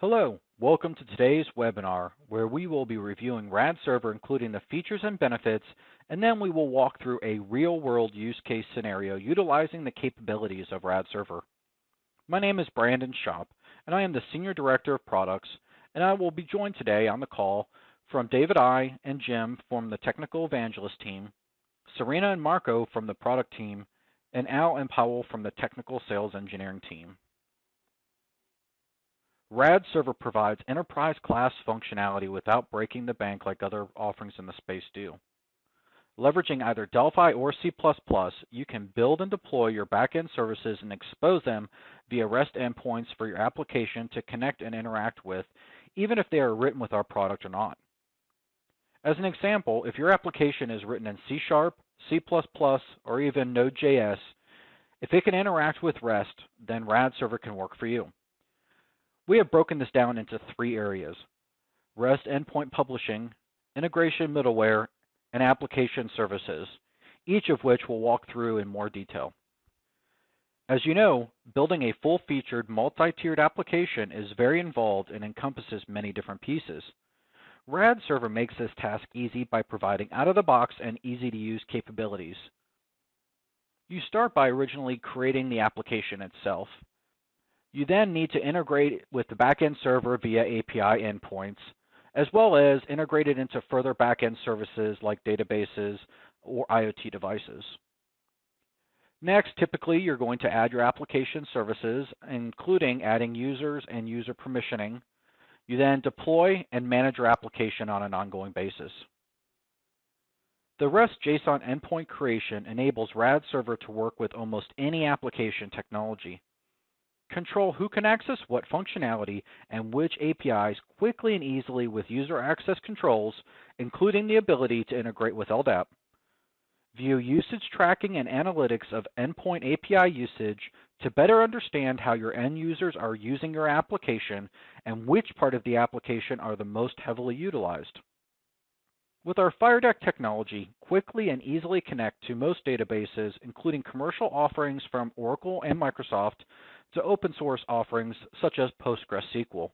Hello, welcome to today's webinar where we will be reviewing RAD Server including the features and benefits, and then we will walk through a real-world use case scenario utilizing the capabilities of RAD Server. My name is Brandon Schopp, and I am the Senior Director of Products, and I will be joined today on the call from David I. and Jim from the Technical Evangelist team, Serena and Marco from the Product team, and Al and Powell from the Technical Sales Engineering team. RAD Server provides enterprise-class functionality without breaking the bank like other offerings in the space do. Leveraging either Delphi or C++, you can build and deploy your backend services and expose them via REST endpoints for your application to connect and interact with, even if they are written with our product or not. As an example, if your application is written in C#, C++, or even Node.js, if it can interact with REST, then RAD Server can work for you. We have broken this down into three areas: REST endpoint publishing, integration middleware, and application services, each of which we'll walk through in more detail. As you know, building a full-featured, multi-tiered application is very involved and encompasses many different pieces. RAD Server makes this task easy by providing out-of-the-box and easy-to-use capabilities. You start by originally creating the application itself. You then need to integrate with the backend server via API endpoints, as well as integrate it into further backend services like databases or IoT devices. Next, typically you're going to add your application services, including adding users and user permissioning. You then deploy and manage your application on an ongoing basis. The REST JSON endpoint creation enables RAD Server to work with almost any application technology. Control who can access what functionality and which APIs quickly and easily with user access controls, including the ability to integrate with LDAP. View usage tracking and analytics of endpoint API usage to better understand how your end users are using your application and which part of the application are the most heavily utilized. With our FireDeck technology, quickly and easily connect to most databases, including commercial offerings from Oracle and Microsoft, to open source offerings such as PostgreSQL.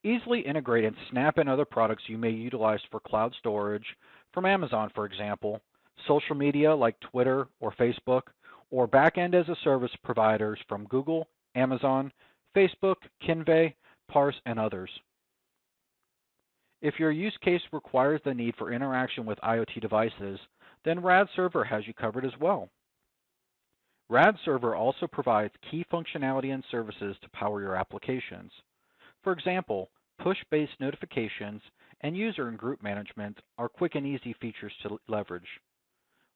Easily integrate and snap in other products you may utilize for cloud storage from Amazon, for example, social media like Twitter or Facebook, or backend as a service providers from Google, Amazon, Facebook, Kinvey, Parse, and others. If your use case requires the need for interaction with IoT devices, then RAD Server has you covered as well. RAD Server also provides key functionality and services to power your applications. For example, push-based notifications and user and group management are quick and easy features to leverage.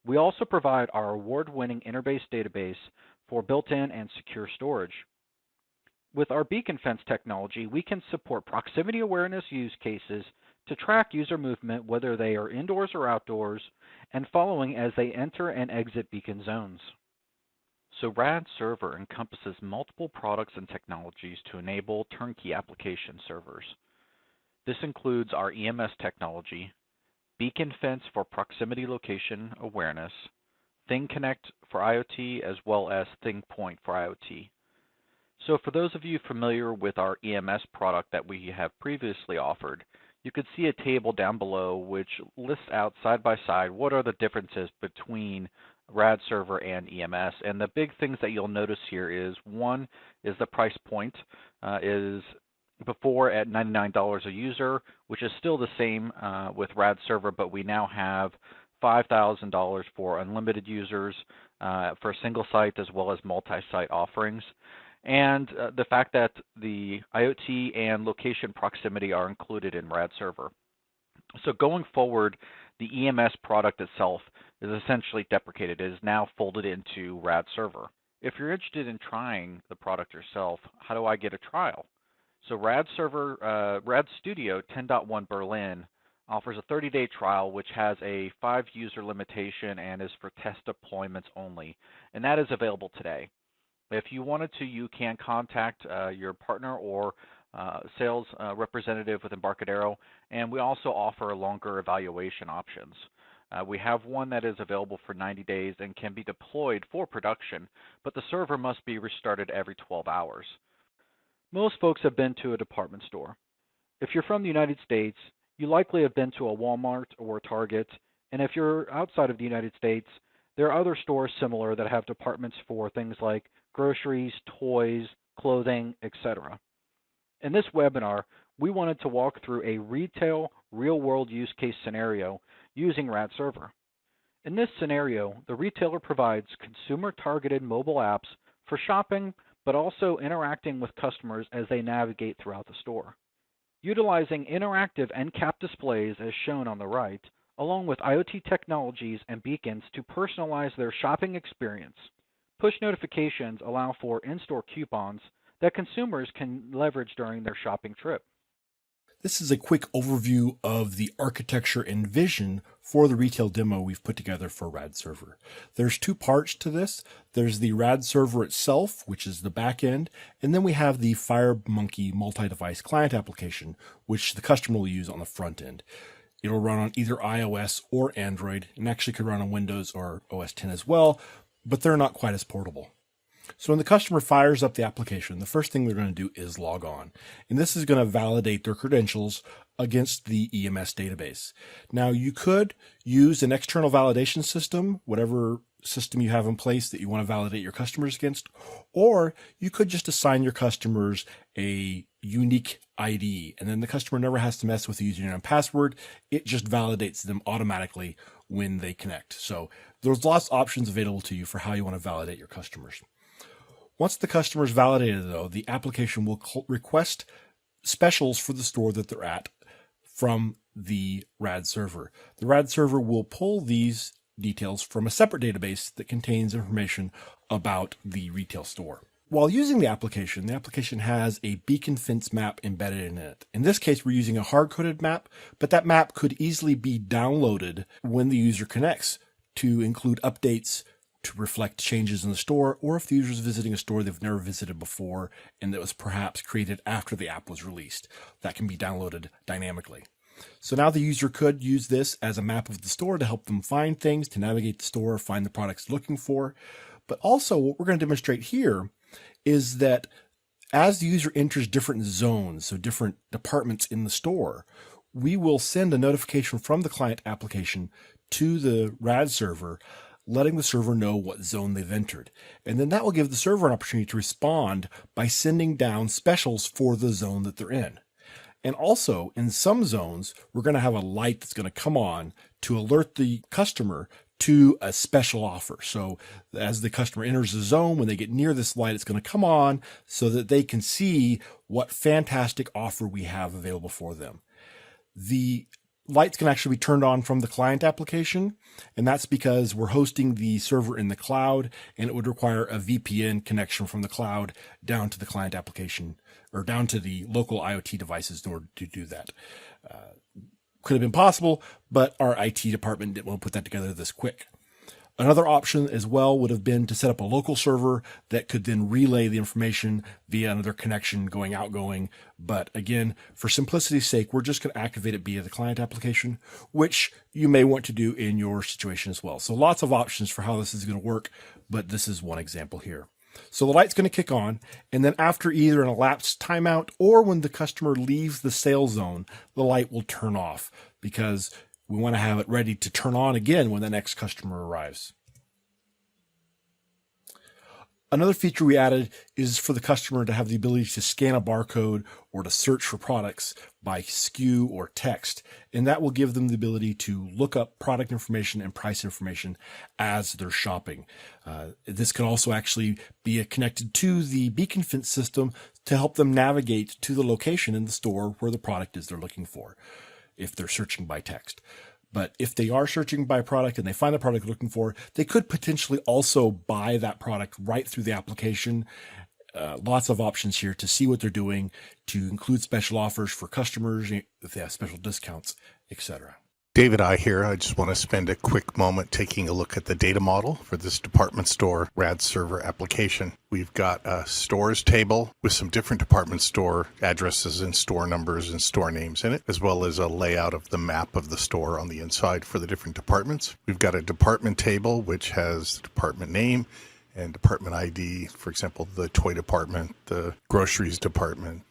We also provide our award-winning Interbase database for built-in and secure storage. With our beacon fence technology, we can support proximity awareness use cases to track user movement whether they are indoors or outdoors, and following as they enter and exit beacon zones. So RAD Server encompasses multiple products and technologies to enable turnkey application servers. This includes our EMS technology, Beacon Fence for proximity location awareness, ThingConnect for IoT, as well as ThingPoint for IoT. So for those of you familiar with our EMS product that we have previously offered, you could see a table down below which lists out side by side what are the differences between RAD Server and EMS. And the big things that you'll notice here is, one is the price point is before at $99 a user, which is still the same with RAD Server, but we now have $5,000 for unlimited users for a single site as well as multi-site offerings. And the fact that the IoT and location proximity are included in RAD Server. So going forward, the EMS product itself is essentially deprecated. It is now folded into RAD Server. If you're interested in trying the product yourself, how do I get a trial? So RAD Studio 10.1 Berlin offers a 30-day trial which has a 5-user limitation and is for test deployments only, and that is available today. If you wanted to, you can contact your partner or sales representative with Embarcadero, and we also offer longer evaluation options. We have one that is available for 90 days and can be deployed for production, but the server must be restarted every 12 hours. Most folks have been to a department store. If you're from the United States, you likely have been to a Walmart or a Target, and if you're outside of the United States, there are other stores similar that have departments for things like groceries, toys, clothing, etc. In this webinar, we wanted to walk through a retail real-world use case scenario using RAD Server. In this scenario, the retailer provides consumer-targeted mobile apps for shopping, but also interacting with customers as they navigate throughout the store. Utilizing interactive end-cap displays as shown on the right, along with IoT technologies and beacons to personalize their shopping experience. Push notifications allow for in-store coupons that consumers can leverage during their shopping trip. This is a quick overview of the architecture and vision for the retail demo we've put together for RAD Server. There's two parts to this. There's the RAD Server itself, which is the back end, and then we have the FireMonkey multi-device client application, which the customer will use on the front end. It'll run on either iOS or Android, and actually could run on Windows or OS X as well, but they're not quite as portable. So when the customer fires up the application, the first thing they're going to do is log on. And this is going to validate their credentials against the EMS database. Now, you could use an external validation system, whatever system you have in place that you want to validate your customers against, or you could just assign your customers a unique ID, and then the customer never has to mess with the username and password. It just validates them automatically when they connect. So there's lots of options available to you for how you want to validate your customers. Once the customer is validated, though, the application will request specials for the store that they're at from the RAD server. The RAD server will pull these details from a separate database that contains information about the retail store. While using the application has a beacon fence map embedded in it. In this case, we're using a hard-coded map, but that map could easily be downloaded when the user connects to include updates to reflect changes in the store, or if the user is visiting a store they've never visited before and that was perhaps created after the app was released. That can be downloaded dynamically. So now the user could use this as a map of the store to help them find things, to navigate the store, find the products they're looking for. But also what we're going to demonstrate here is that as the user enters different zones, so different departments in the store, we will send a notification from the client application to the RAD server, letting the server know what zone they've entered. And then that will give the server an opportunity to respond by sending down specials for the zone that they're in. And also, in some zones, we're going to have a light that's going to come on to alert the customer to a special offer. So as the customer enters the zone, when they get near this light, it's going to come on so that they can see what fantastic offer we have available for them. The lights can actually be turned on from the client application, and that's because we're hosting the server in the cloud, and it would require a VPN connection from the cloud down to the client application, or down to the local IoT devices in order to do that. Could have been possible, but our IT department didn't want to put that together this quick. Another option as well would have been to set up a local server that could then relay the information via another connection going outgoing. But again, for simplicity's sake, we're just going to activate it via the client application, which you may want to do in your situation as well. So lots of options for how this is going to work, but this is one example here. So the light's going to kick on, and then after either an elapsed timeout or when the customer leaves the sale zone, the light will turn off because we want to have it ready to turn on again when the next customer arrives. Another feature we added is for the customer to have the ability to scan a barcode or to search for products by SKU or text. And that will give them the ability to look up product information and price information as they're shopping. This can also actually be connected to the beacon fence system to help them navigate to the location in the store where the product is they're looking for, if they're searching by text. But if they are searching by product and they find the product they're looking for, they could potentially also buy that product right through the application. Lots of options here to see what they're doing, to include special offers for customers, if they have special discounts, etc. David I here. I just want to spend a quick moment taking a look at the data model for this department store RAD server application. We've got a stores table with some different department store addresses and store numbers and store names in it, as well as a layout of the map of the store on the inside for the different departments. We've got a department table which has the department name and department ID, for example, the toy department, the groceries department.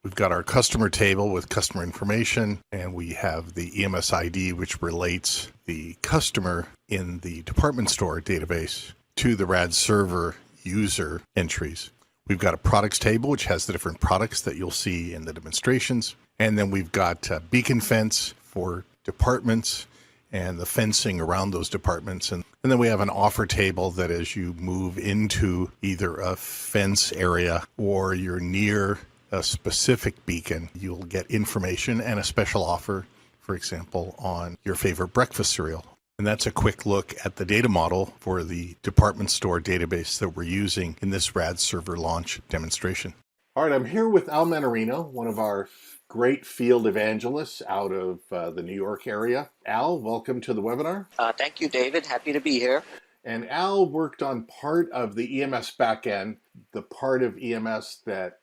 We've got our customer table with customer information, and we have the EMS ID, which relates the customer in the department store database to the RAD server user entries. We've got a products table, which has the different products that you'll see in the demonstrations. And then we've got a beacon fence for departments and the fencing around those departments. And then we have an offer table that as you move into either a fence area or you're near a specific beacon, you'll get information and a special offer, for example, on your favorite breakfast cereal. And that's a quick look at the data model for the department store database that we're using in this RAD server launch demonstration. All right, I'm here with Al Manarino, one of our great field evangelists out of the New York area. Al, welcome to the webinar. Thank you, David. Happy to be here. And Al worked on part of the EMS backend, the part of EMS that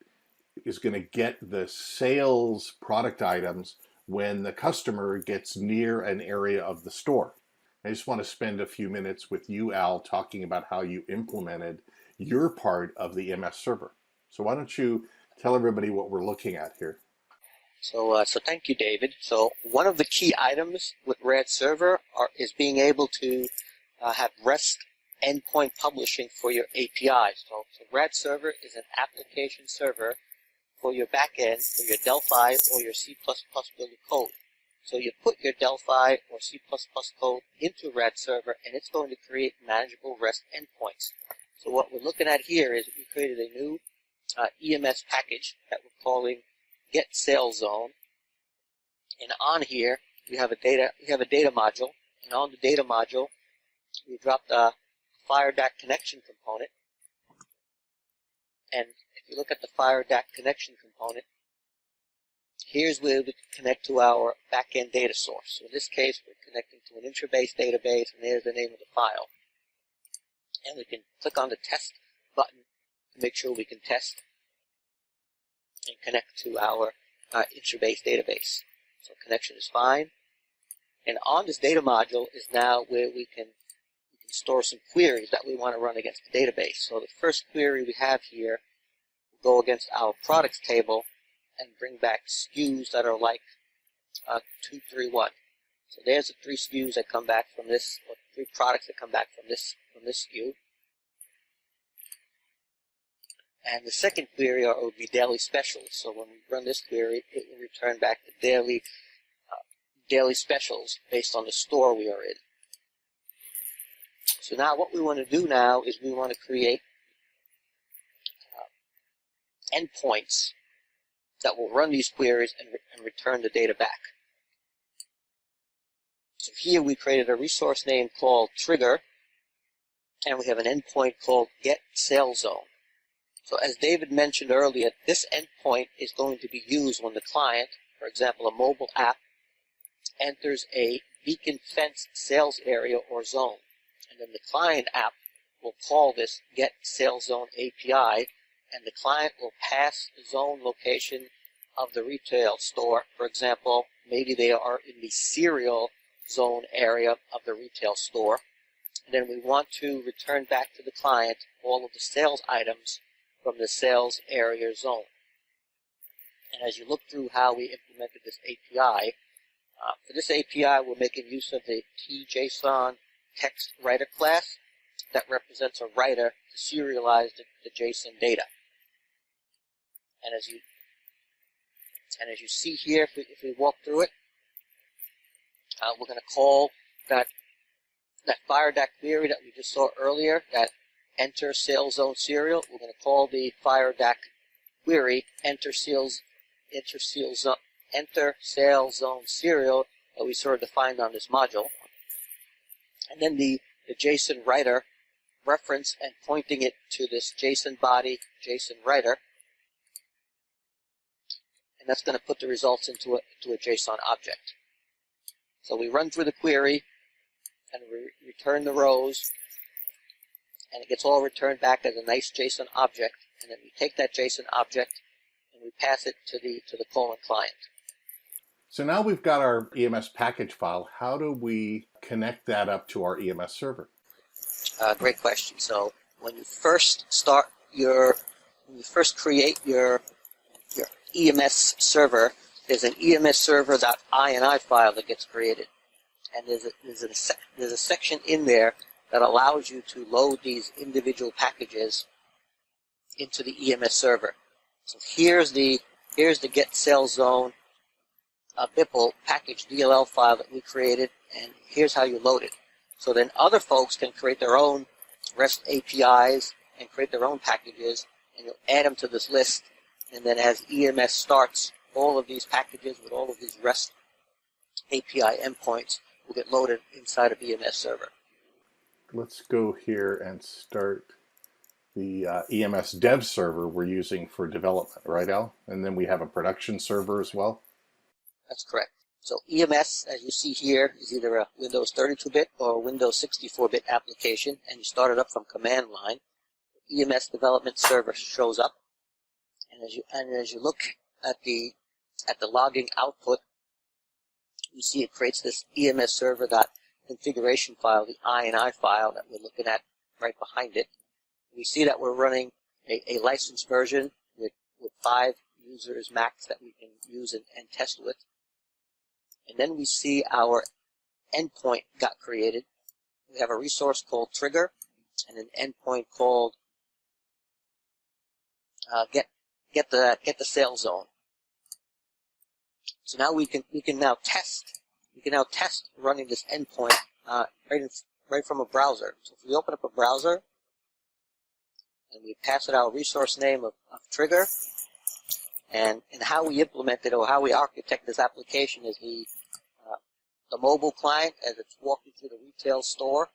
is going to get the sales product items when the customer gets near an area of the store. I just want to spend a few minutes with you, Al, talking about how you implemented your part of the EMS server. So why don't you tell everybody what we're looking at here? So thank you, David. So one of the key items with RAD Server is being able to have REST endpoint publishing for your APIs. So RAD Server is an application server for your backend, for your Delphi or your C++ building code. So you put your Delphi or C++ code into RAD Server, and it's going to create manageable REST endpoints. So what we're looking at here is we created a new EMS package that we're calling Get Sales Zone. And on here, we have a data module, and on the data module, we dropped a FireDAC connection component. And if you look at the FireDAC connection component, here's where we connect to our backend data source. So in this case, we're connecting to an intra-based database, and there's the name of the file. And we can click on the test button to make sure we can test and connect to our intra-based database. So connection is fine. And on this data module is now where we can store some queries that we want to run against the database. So the first query we have here will go against our products table and bring back SKUs that are like 231. So there's the 3 SKUs that come back from this, or 3 products that come back from this SKU. And the second query would be daily specials. So when we run this query, it will return back the daily specials based on the store we are in. So now what we want to do now is we want to create endpoints that will run these queries and return the data back. So here we created a resource name called trigger, and we have an endpoint called get sales zone. So as David mentioned earlier, this endpoint is going to be used when the client, for example, a mobile app, enters a beacon fence sales area or zone. And then the client app will call this get sales zone API, and the client will pass the zone location of the retail store. For example, maybe they are in the cereal zone area of the retail store. And then we want to return back to the client all of the sales items from the sales area zone. And as you look through how we implemented this API, for this API we're making use of the tJSON text writer class that represents a writer to serialize the JSON data. And as you see here, if we walk through it, we're going to call that FireDAC query that we just saw earlier, that enter sales zone serial. We're going to call the FireDAC query enter sales zone serial that we sort of defined on this module. And then the JSON writer reference and pointing it to this JSON body, JSON writer. And that's going to put the results into a JSON object. So we run through the query and we return the rows, and it gets all returned back as a nice JSON object. And then we take that JSON object and we pass it to the colon client. So now we've got our EMS package file. How do we connect that up to our EMS server? Great question. So when you first create your EMS server, there's an EMS server.ini file that gets created, and there's a section in there that allows you to load these individual packages into the EMS server. So here's the get sales zone BIPL package DLL file that we created, and here's how you load it. So then other folks can create their own REST APIs and create their own packages, and you'll add them to this list. And then as EMS starts, all of these packages with all of these REST API endpoints will get loaded inside of EMS server. Let's go here and start the EMS dev server we're using for development, right, Al? And then we have a production server as well? That's correct. So EMS, as you see here, is either a Windows 32-bit or a Windows 64-bit application, and you start it up from command line. EMS development server shows up, and as you look at the logging output, you see it creates this EMS server.configuration file, the INI file that we're looking at right behind it. We see that we're running a licensed version with 5 users max that we can use and test with. And then we see our endpoint got created. We have a resource called trigger and an endpoint called get the sales zone. So now we can now test running this endpoint right from a browser. So if we open up a browser and we pass it our resource name of trigger, and how we implement it or how we architect this application is the mobile client as it's walking through the retail store,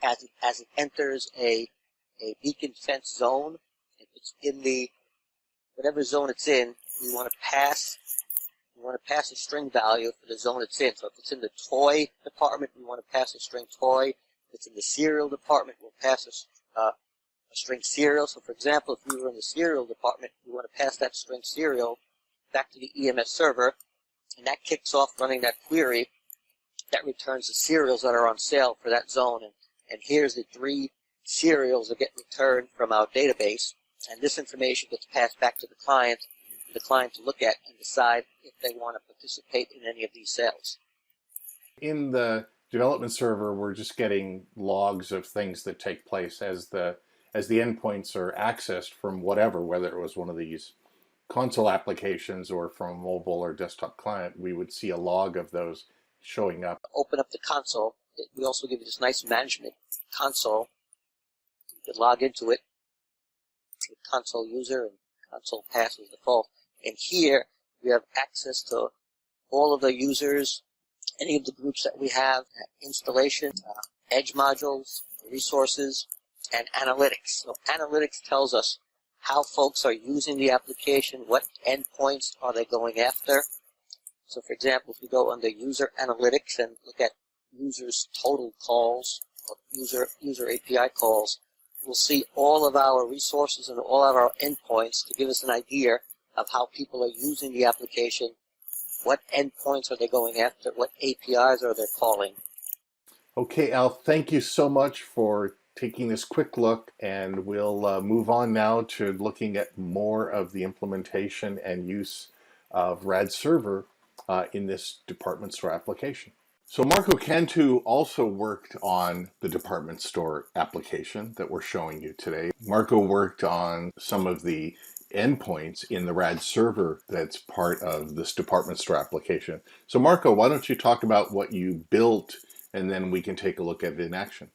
as it enters a beacon fence zone, if it's in the whatever zone it's in, we want to pass a string value for the zone it's in. So if it's in the toy department, we want to pass a string toy. If it's in the cereal department, we'll pass a string cereal. So for example, if we were in the cereal department, we want to pass that string cereal back to the EMS server, and that kicks off running that query that returns the cereals that are on sale for that zone. And here's the 3 cereals that get returned from our database, and this information gets passed back to the client to look at and decide if they want to participate in any of these sales. In the development server, we're just getting logs of things that take place as the endpoints are accessed from whatever, whether it was one of these console applications or from a mobile or desktop client. We would see a log of those showing up. Open up the console. We also give you this nice management console. You can log into it with console user and console pass as default. And here we have access to all of the users, any of the groups that we have, installation, edge modules, resources, and analytics. So analytics tells us how folks are using the application, what endpoints are they going after. So for example, if we go under user analytics and look at users total calls or user API calls, we'll see all of our resources and all of our endpoints to give us an idea of how people are using the application, what endpoints are they going after, what APIs are they calling. Okay, Al, thank you so much for taking this quick look, and we'll move on now to looking at more of the implementation and use of RAD Server in this department store application. So Marco Cantu also worked on the department store application that we're showing you today. Marco worked on some of the endpoints in the RAD server that's part of this department store application. So Marco, why don't you talk about what you built, and then we can take a look at it in action.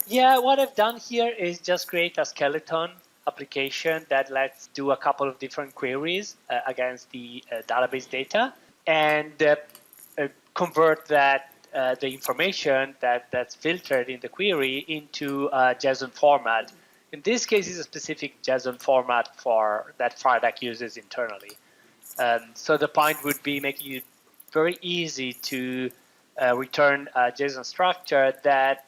Yeah, what I've done here is just create a skeleton application that lets do a couple of different queries against the database data, and convert that the information that's filtered in the query into a JSON format. In this case, it's a specific JSON format for that FARDAC uses internally. So the point would be making it very easy to return a JSON structure that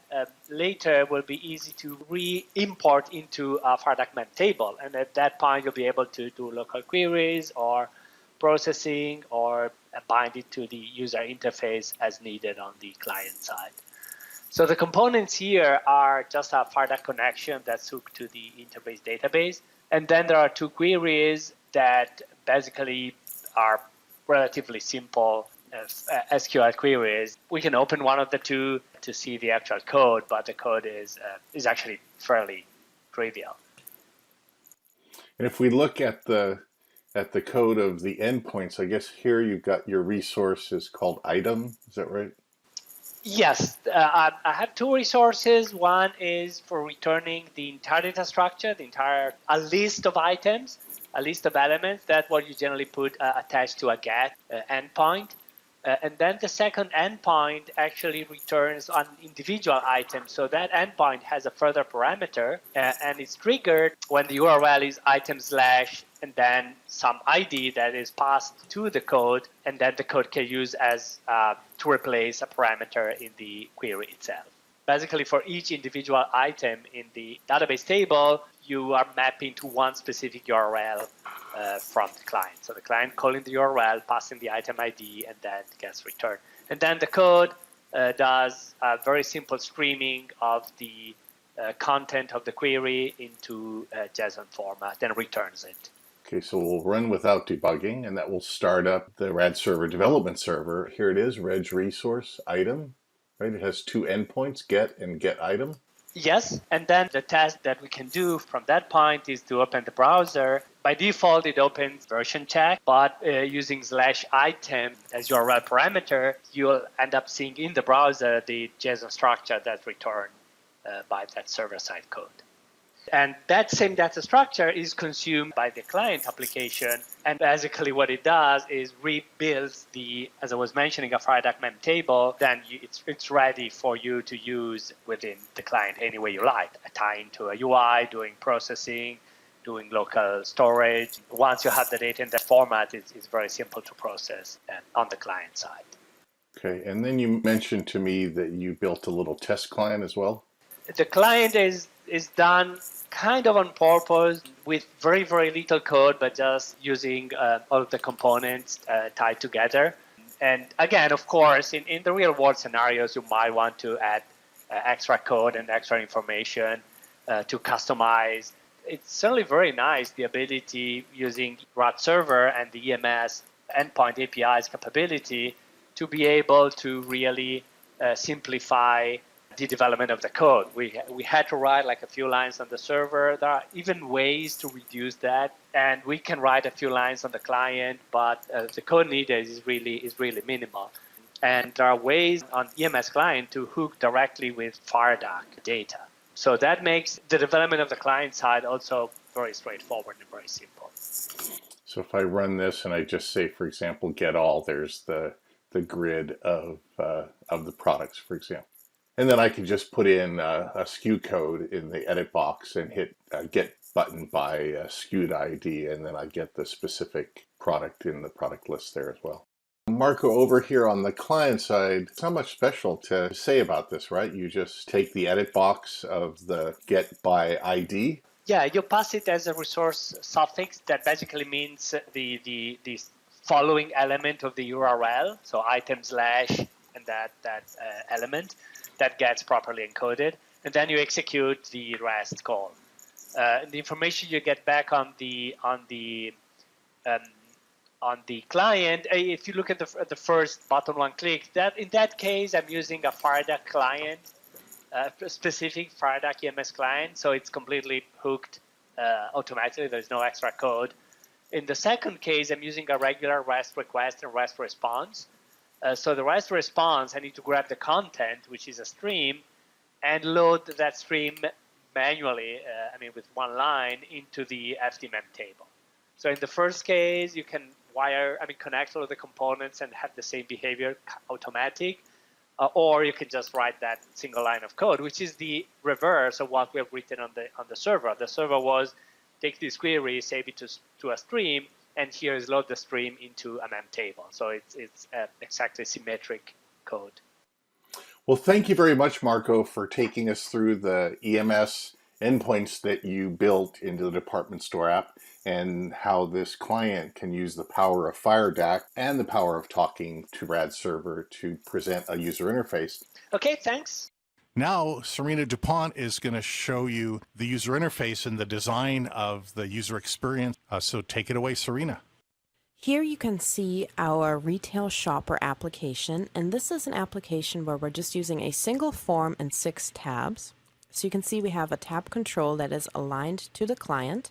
later will be easy to re-import into a FARDAC table. And at that point, you'll be able to do local queries or processing or bind it to the user interface as needed on the client side. So the components here are just a FireDAC connection that's hooked to the interface database. And then there are two queries that basically are relatively simple SQL queries. We can open one of the two to see the actual code, but the code is actually fairly trivial. And if we look at the code of the endpoints, I guess here you've got your resource is called item. Is that right? Yes, I have two resources. One is for returning the entire data structure, a list of items, a list of elements. That's what you generally put attached to a GET endpoint. And then the second endpoint actually returns an individual item. So that endpoint has a further parameter, and it's triggered when the URL is item / and then some ID that is passed to the code, and then the code can use as to replace a parameter in the query itself. Basically, for each individual item in the database table, you are mapping to one specific URL from the client. So the client calling the URL, passing the item ID, and then gets returned. And then the code does a very simple streaming of the content of the query into JSON format and returns it. Okay, so we'll run without debugging, and that will start up the RAD server development server. Here it is, reg resource item, right? It has two endpoints, get and get item. Yes, and then the task that we can do from that point is to open the browser. By default, it opens version check, but using /item as URL parameter, you'll end up seeing in the browser the JSON structure that's returned by that server-side code. And that same data structure is consumed by the client application. And basically what it does is rebuilds as I was mentioning, a FireDAC mem table. Then it's ready for you to use within the client any way you like, tying to a UI, doing processing, doing local storage. Once you have the data in that format, it's very simple to process on the client side. Okay, and then you mentioned to me that you built a little test client as well. The client is done kind of on purpose with very, very little code, but just using all of the components tied together. And again, of course, in the real world scenarios, you might want to add extra code and extra information to customize. It's certainly very nice, the ability using RAD Server and the EMS endpoint API's capability to be able to really simplify the development of the code. We had to write like a few lines on the server. There are even ways to reduce that, and we can write a few lines on the client, but the code needed is really minimal. And there are ways on EMS client to hook directly with FireDAC data. So that makes the development of the client side also very straightforward and very simple. So if I run this and I just say, for example, get all, there's the grid of the products, for example. And then I can just put in a SKU code in the edit box and hit get button by SKU ID, and then I get the specific product in the product list there as well. Marco, over here on the client side, it's not much special to say about this, right? You just take the edit box of the get by ID. Yeah, you pass it as a resource suffix that basically means the following element of the URL, so item / and that element that gets properly encoded, and then you execute the REST call. The information you get back on the client, if you look at the first button one click, that in that case I'm using a FireDAC client, a specific FireDAC EMS client, so it's completely hooked automatically. There's no extra code. In the second case, I'm using a regular REST request and REST response. So the REST response, I need to grab the content, which is a stream, and load that stream manually, with one line, into the FDMEM table. So in the first case, you can connect all of the components and have the same behavior automatic, or you can just write that single line of code, which is the reverse of what we have written on the server. The server was take this query, save it to a stream, and here is load the stream into a mem table. So it's exactly symmetric code. Well, thank you very much, Marco, for taking us through the EMS endpoints that you built into the department store app and how this client can use the power of FireDAC and the power of talking to RAD Server to present a user interface. Okay, thanks. Now, Serena DuPont is going to show you the user interface and the design of the user experience. So take it away, Serena. Here you can see our retail shopper application, and this is an application where we're just using a single form and 6 tabs. So you can see we have a tab control that is aligned to the client,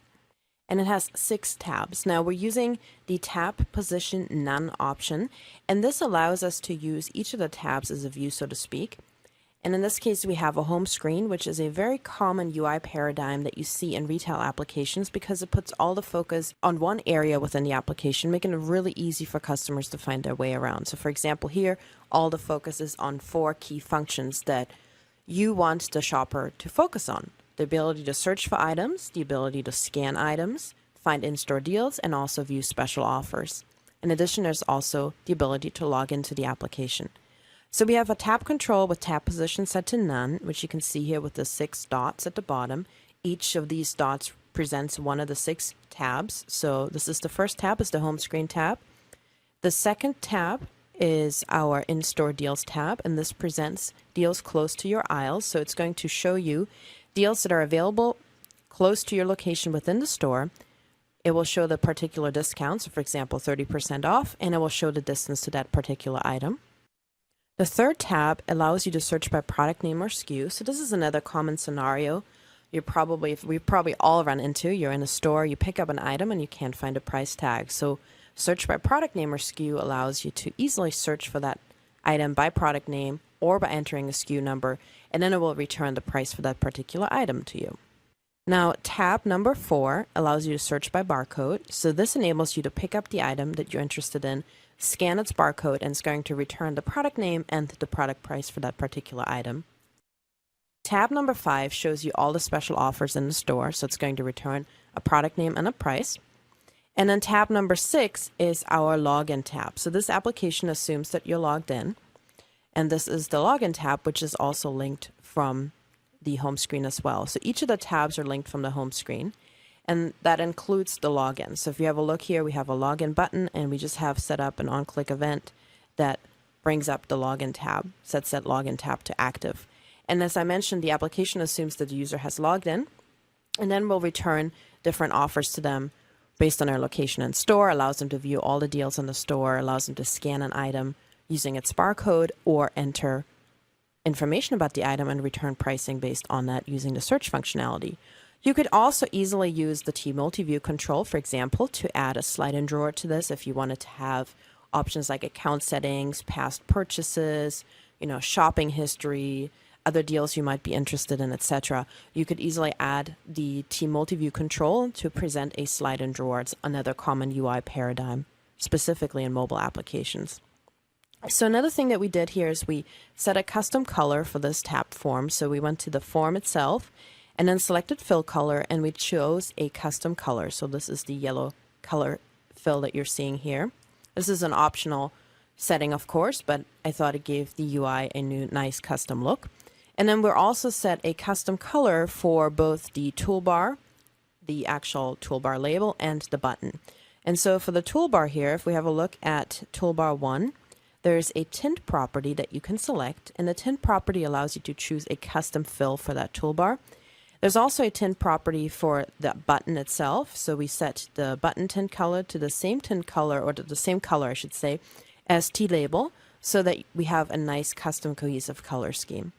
and it has 6 tabs. Now we're using the tab position none option, and this allows us to use each of the tabs as a view, so to speak. And in this case, we have a home screen, which is a very common UI paradigm that you see in retail applications because it puts all the focus on one area within the application, making it really easy for customers to find their way around. So for example, here, all the focus is on 4 key functions that you want the shopper to focus on. The ability to search for items, the ability to scan items, find in-store deals, and also view special offers. In addition, there's also the ability to log into the application. So we have a tab control with tab position set to none, which you can see here with the 6 dots at the bottom. Each of these dots presents one of the 6 tabs. So this is the first tab, is the home screen tab. The second tab is our in-store deals tab, and this presents deals close to your aisles. So it's going to show you deals that are available close to your location within the store. It will show the particular discounts, for example, 30% off, and it will show the distance to that particular item. The third tab allows you to search by product name or SKU. So this is another common scenario we've probably all run into. You're in a store, you pick up an item, and you can't find a price tag. So search by product name or SKU allows you to easily search for that item by product name or by entering a SKU number, and then it will return the price for that particular item to you. Now, tab number 4 allows you to search by barcode. So this enables you to pick up the item that you're interested in, scan its barcode, and it's going to return the product name and the product price for that particular item. Tab number 5 shows you all the special offers in the store, so it's going to return a product name and a price. And then tab number 6 is our login tab. So this application assumes that you're logged in, and this is the login tab, which is also linked from the home screen as well. So each of the tabs are linked from the home screen, and that includes the login. So if you have a look here, we have a login button, and we just have set up an on-click event that brings up the login tab, sets that login tab to active. And as I mentioned, the application assumes that the user has logged in, and then will return different offers to them based on their location in store, allows them to view all the deals in the store, allows them to scan an item using its barcode, or enter information about the item and return pricing based on that using the search functionality. You could also easily use the T-Multi-View control, for example, to add a slide-in drawer to this if you wanted to have options like account settings, past purchases, shopping history, other deals you might be interested in, etc. You could easily add the T-Multi-View control to present a slide-in drawer. It's another common UI paradigm, specifically in mobile applications. So another thing that we did here is we set a custom color for this tab form. So we went to the form itself and then selected fill color, and we chose a custom color. So this is the yellow color fill that you're seeing here. This is an optional setting, of course, but I thought it gave the UI a new nice custom look. And then we're also set a custom color for both the toolbar, the actual toolbar label, and the button. And so for the toolbar here, if we have a look at toolbar 1, there's a tint property that you can select, and the tint property allows you to choose a custom fill for that toolbar. There's also a tint property for the button itself, so we set the button tint color to the same tint color, or to the same color, I should say, as T-label, so that we have a nice custom cohesive color scheme.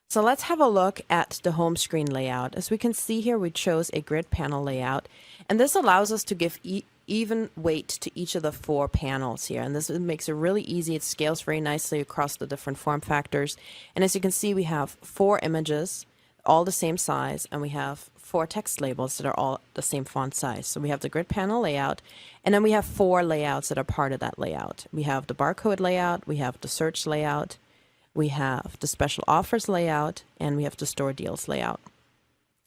So let's have a look at the home screen layout. As we can see here, we chose a grid panel layout, and this allows us to give even weight to each of the 4 panels here, and this makes it really easy. It scales very nicely across the different form factors, and as you can see, we have 4 images, all the same size, and we have 4 text labels that are all the same font size. So we have the grid panel layout, and then we have 4 layouts that are part of that layout. We have the barcode layout, we have the search layout, we have the special offers layout, and we have the store deals layout.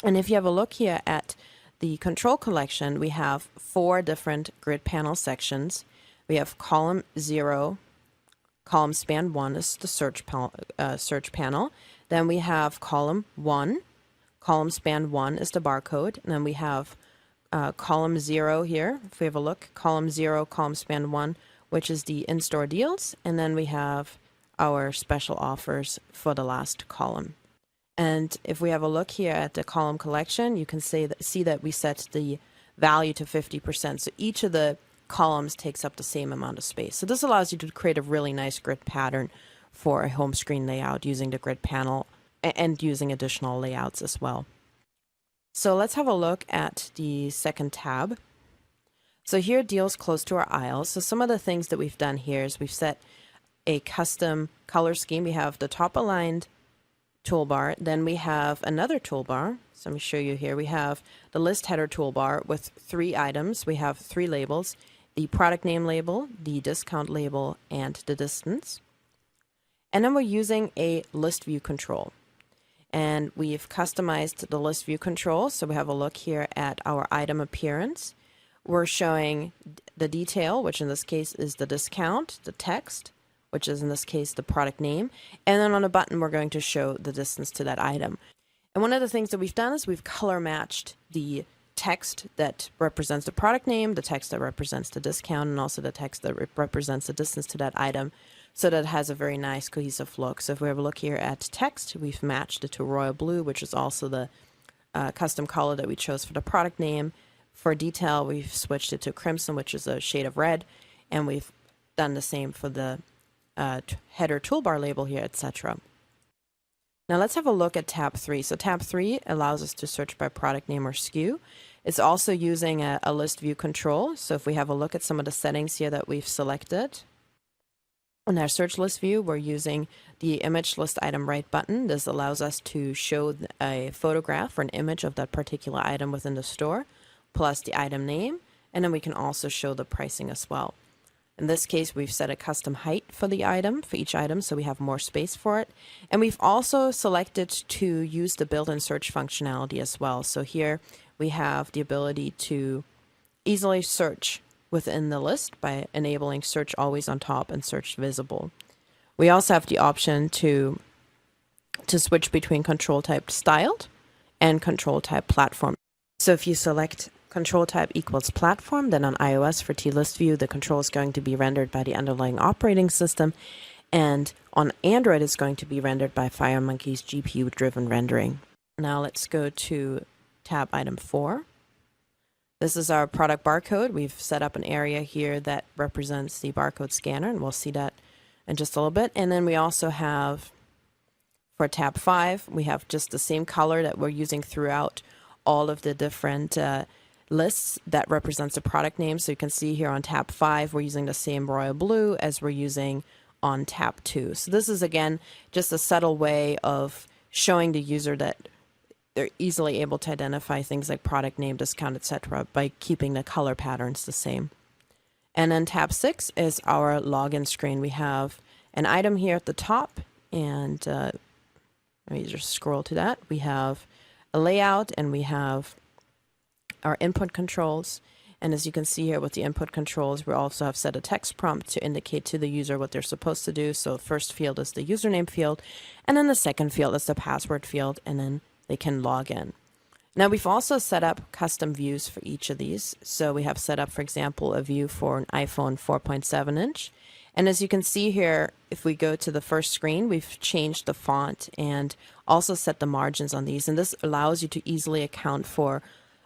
And if you have a look here at the control collection, we have 4 different grid panel sections. We have column 0, column span 1 is the search panel. Then we have column 1, column span 1 is the barcode. And then we have column 0 here. If we have a look, column 0, column span 1, which is the in-store deals. And then we have our special offers for the last column. And if we have a look here at the column collection, you can see that we set the value to 50%. So each of the columns takes up the same amount of space. So this allows you to create a really nice grid pattern for a home screen layout using the grid panel and using additional layouts as well. So let's have a look at the second tab. So here deals close to our aisles. So some of the things that we've done here is we've set a custom color scheme. We have the top aligned toolbar. Then we have another toolbar. So let me show you here. We have the list header toolbar with 3 items. We have 3 labels: the product name label, the discount label, and the distance. And then we're using a list view control. And we've customized the list view control. So we have a look here at our item appearance. We're showing the detail, which in this case is the discount, the text, which is in this case the product name. And then on a button, we're going to show the distance to that item. And one of the things that we've done is we've color matched the text that represents the product name, the text that represents the discount, and also the text that represents the distance to that item, so that it has a very nice cohesive look. So if we have a look here at text, we've matched it to royal blue, which is also the custom color that we chose for the product name. For detail, we've switched it to crimson, which is a shade of red, and we've done the same for the header toolbar label here, etc. Now let's have a look at tab 3. So tab 3 allows us to search by product name or SKU. It's also using a list view control. So if we have a look at some of the settings here that we've selected, in our search list view, we're using the image list item right button. This allows us to show a photograph or an image of that particular item within the store, plus the item name, and then we can also show the pricing as well. In this case, we've set a custom height for the item, for each item, so we have more space for it. And we've also selected to use the built-in search functionality as well. So here we have the ability to easily search within the list by enabling search always on top and search visible. We also have the option to switch between control type styled and control type platform. So if you select control type equals platform, then on iOS for T-List View, the control is going to be rendered by the underlying operating system, and on Android it's going to be rendered by FireMonkey's GPU-driven rendering. Now let's go to tab item 4. This is our product barcode. We've set up an area here that represents the barcode scanner, and we'll see that in just a little bit. And then we also have, for tab 5, we have just the same color that we're using throughout all of the different lists that represents the product name. So you can see here on tab 5, we're using the same royal blue as we're using on tab 2. So this is, again, just a subtle way of showing the user that they're easily able to identify things like product name, discount, etc. by keeping the color patterns the same. And then tab 6 is our login screen. We have an item here at the top, and let me just scroll to that. We have a layout, and we have our input controls. And as you can see here with the input controls, we also have set a text prompt to indicate to the user what they're supposed to do. So the first field is the username field, and then the second field is the password field, and then they can log in. Now we've also set up custom views for each of these. So we have set up, for example, a view for an iPhone 4.7 inch. And as you can see here, if we go to the first screen, we've changed the font and also set the margins on these. And this allows you to easily account for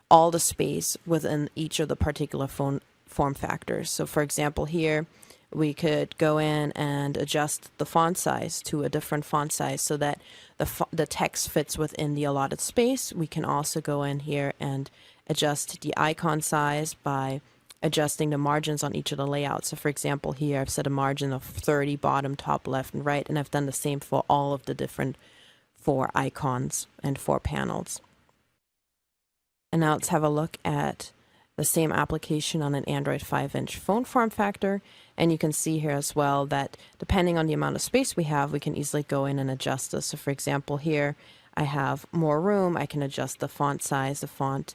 all the space within each of the particular form factors. So for example, here we could go in and adjust the font size to a different font size so that the text fits within the allotted space. We can also go in here and adjust the icon size by adjusting the margins on each of the layouts. So for example, here I've set a margin of 30 bottom, top, left, and right, and I've done the same for all of the different 4 icons and 4 panels. And now let's have a look at the same application on an Android 5-inch phone form factor. And you can see here as well that depending on the amount of space we have, we can easily go in and adjust this. So for example, here I have more room. I can adjust the font size, the font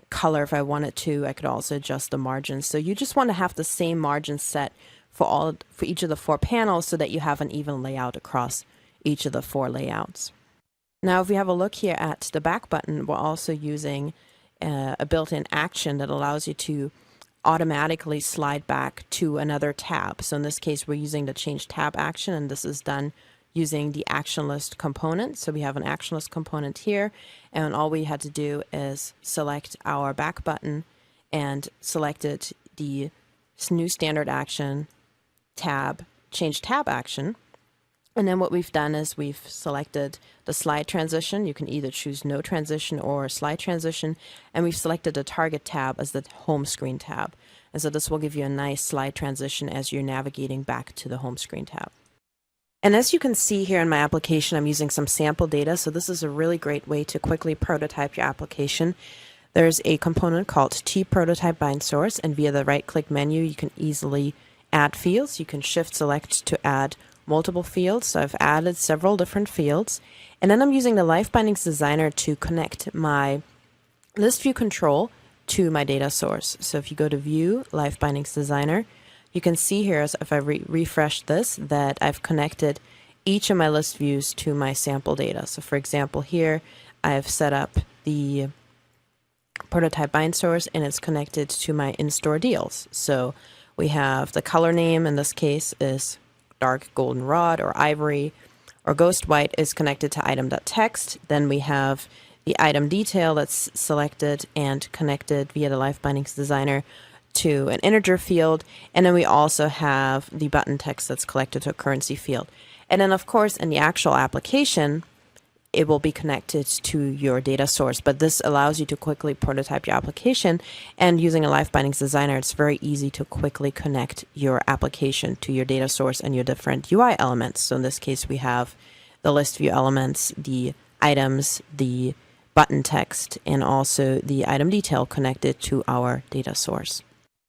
color if I wanted to. I could also adjust the margins. So you just want to have the same margin set for each of the 4 panels so that you have an even layout across each of the 4 layouts. Now, if we have a look here at the back button, we're also using a built-in action that allows you to automatically slide back to another tab. So in this case, we're using the change tab action, and this is done using the action list component. So we have an action list component here, and all we had to do is select our back button and selected the new standard action tab, change tab action. And then what we've done is we've selected the slide transition. You can either choose no transition or slide transition. And we've selected the target tab as the home screen tab. And so this will give you a nice slide transition as you're navigating back to the home screen tab. And as you can see here in my application, I'm using some sample data. So this is a really great way to quickly prototype your application. There's a component called tprototype bind source. And via the right-click menu, you can easily add fields. You can shift select to add multiple fields. So I've added several different fields. And then I'm using the Live Bindings Designer to connect my list view control to my data source. So if you go to View, Live Bindings Designer, you can see here, as if I refresh this, that I've connected each of my list views to my sample data. So for example, here I've set up the prototype bind source and it's connected to my in-store deals. So we have the color name, in this case is dark goldenrod or ivory, or ghost white is connected to item.txt. Then we have the item detail that's selected and connected via the Live Bindings Designer to an integer field. And then we also have the button text that's collected to a currency field. And then of course in the actual application, it will be connected to your data source, but this allows you to quickly prototype your application. And using a Live Bindings Designer, it's very easy to quickly connect your application to your data source and your different UI elements. So in this case, we have the list view elements, the items, the button text, and also the item detail connected to our data source.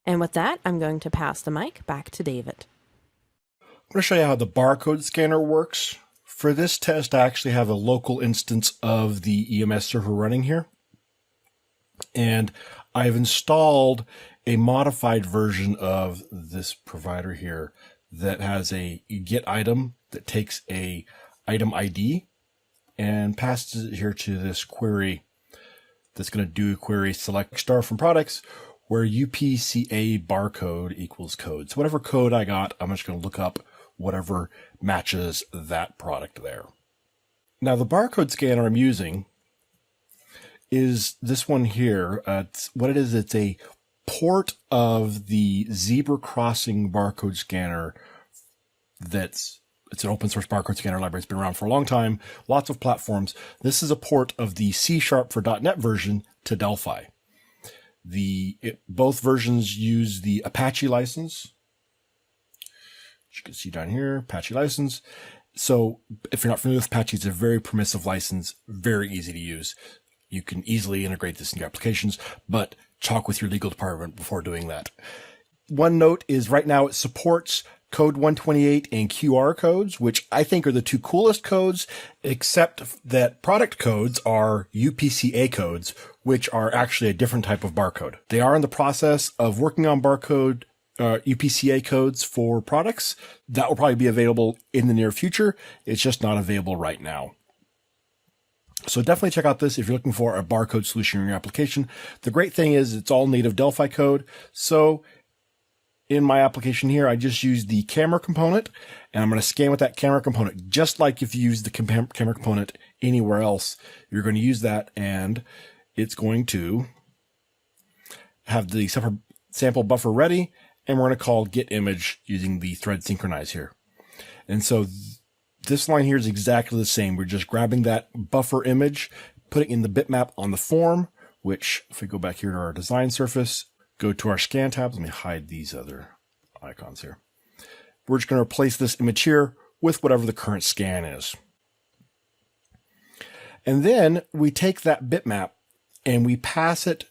And with that, I'm going to pass the mic back to David. I'm going to show you how the barcode scanner works. For this test, I actually have a local instance of the EMS server running here. And I've installed a modified version of this provider here that has a get item that takes a item ID and passes it here to this query that's going to do a query select star from products where UPCA barcode equals code. So whatever code I got, I'm just going to look up whatever matches that product there. Now the barcode scanner I'm using is this one here. What it is, it's a port of the zebra crossing barcode scanner. It's an open source barcode scanner library. It's been around for a long time, lots of platforms. This is a port of the C# for .NET version to Delphi. Both versions use the Apache license. You can see down here, Apache license. So if you're not familiar with Apache, it's a very permissive license, very easy to use. You can easily integrate this in your applications, but talk with your legal department before doing that. One note is right now it supports Code 128 and QR codes, which I think are the two coolest codes, except that product codes are UPCA codes, which are actually a different type of barcode. They are in the process of working on barcode UPCA codes for products. That will probably be available in the near future. It's just not available right now. So definitely check out this if you're looking for a barcode solution in your application. The great thing is it's all native Delphi code. So in my application here, I just use the camera component and I'm going to scan with that camera component, just like if you use the camera component anywhere else. You're going to use that and it's going to have the sample buffer ready. And we're going to call get image using the thread synchronize here. And so this line here is exactly the same. We're just grabbing that buffer image, putting in the bitmap on the form, which if we go back here to our design surface, go to our scan tabs. Let me hide these other icons here. We're just going to replace this image here with whatever the current scan is. And then we take that bitmap and we pass it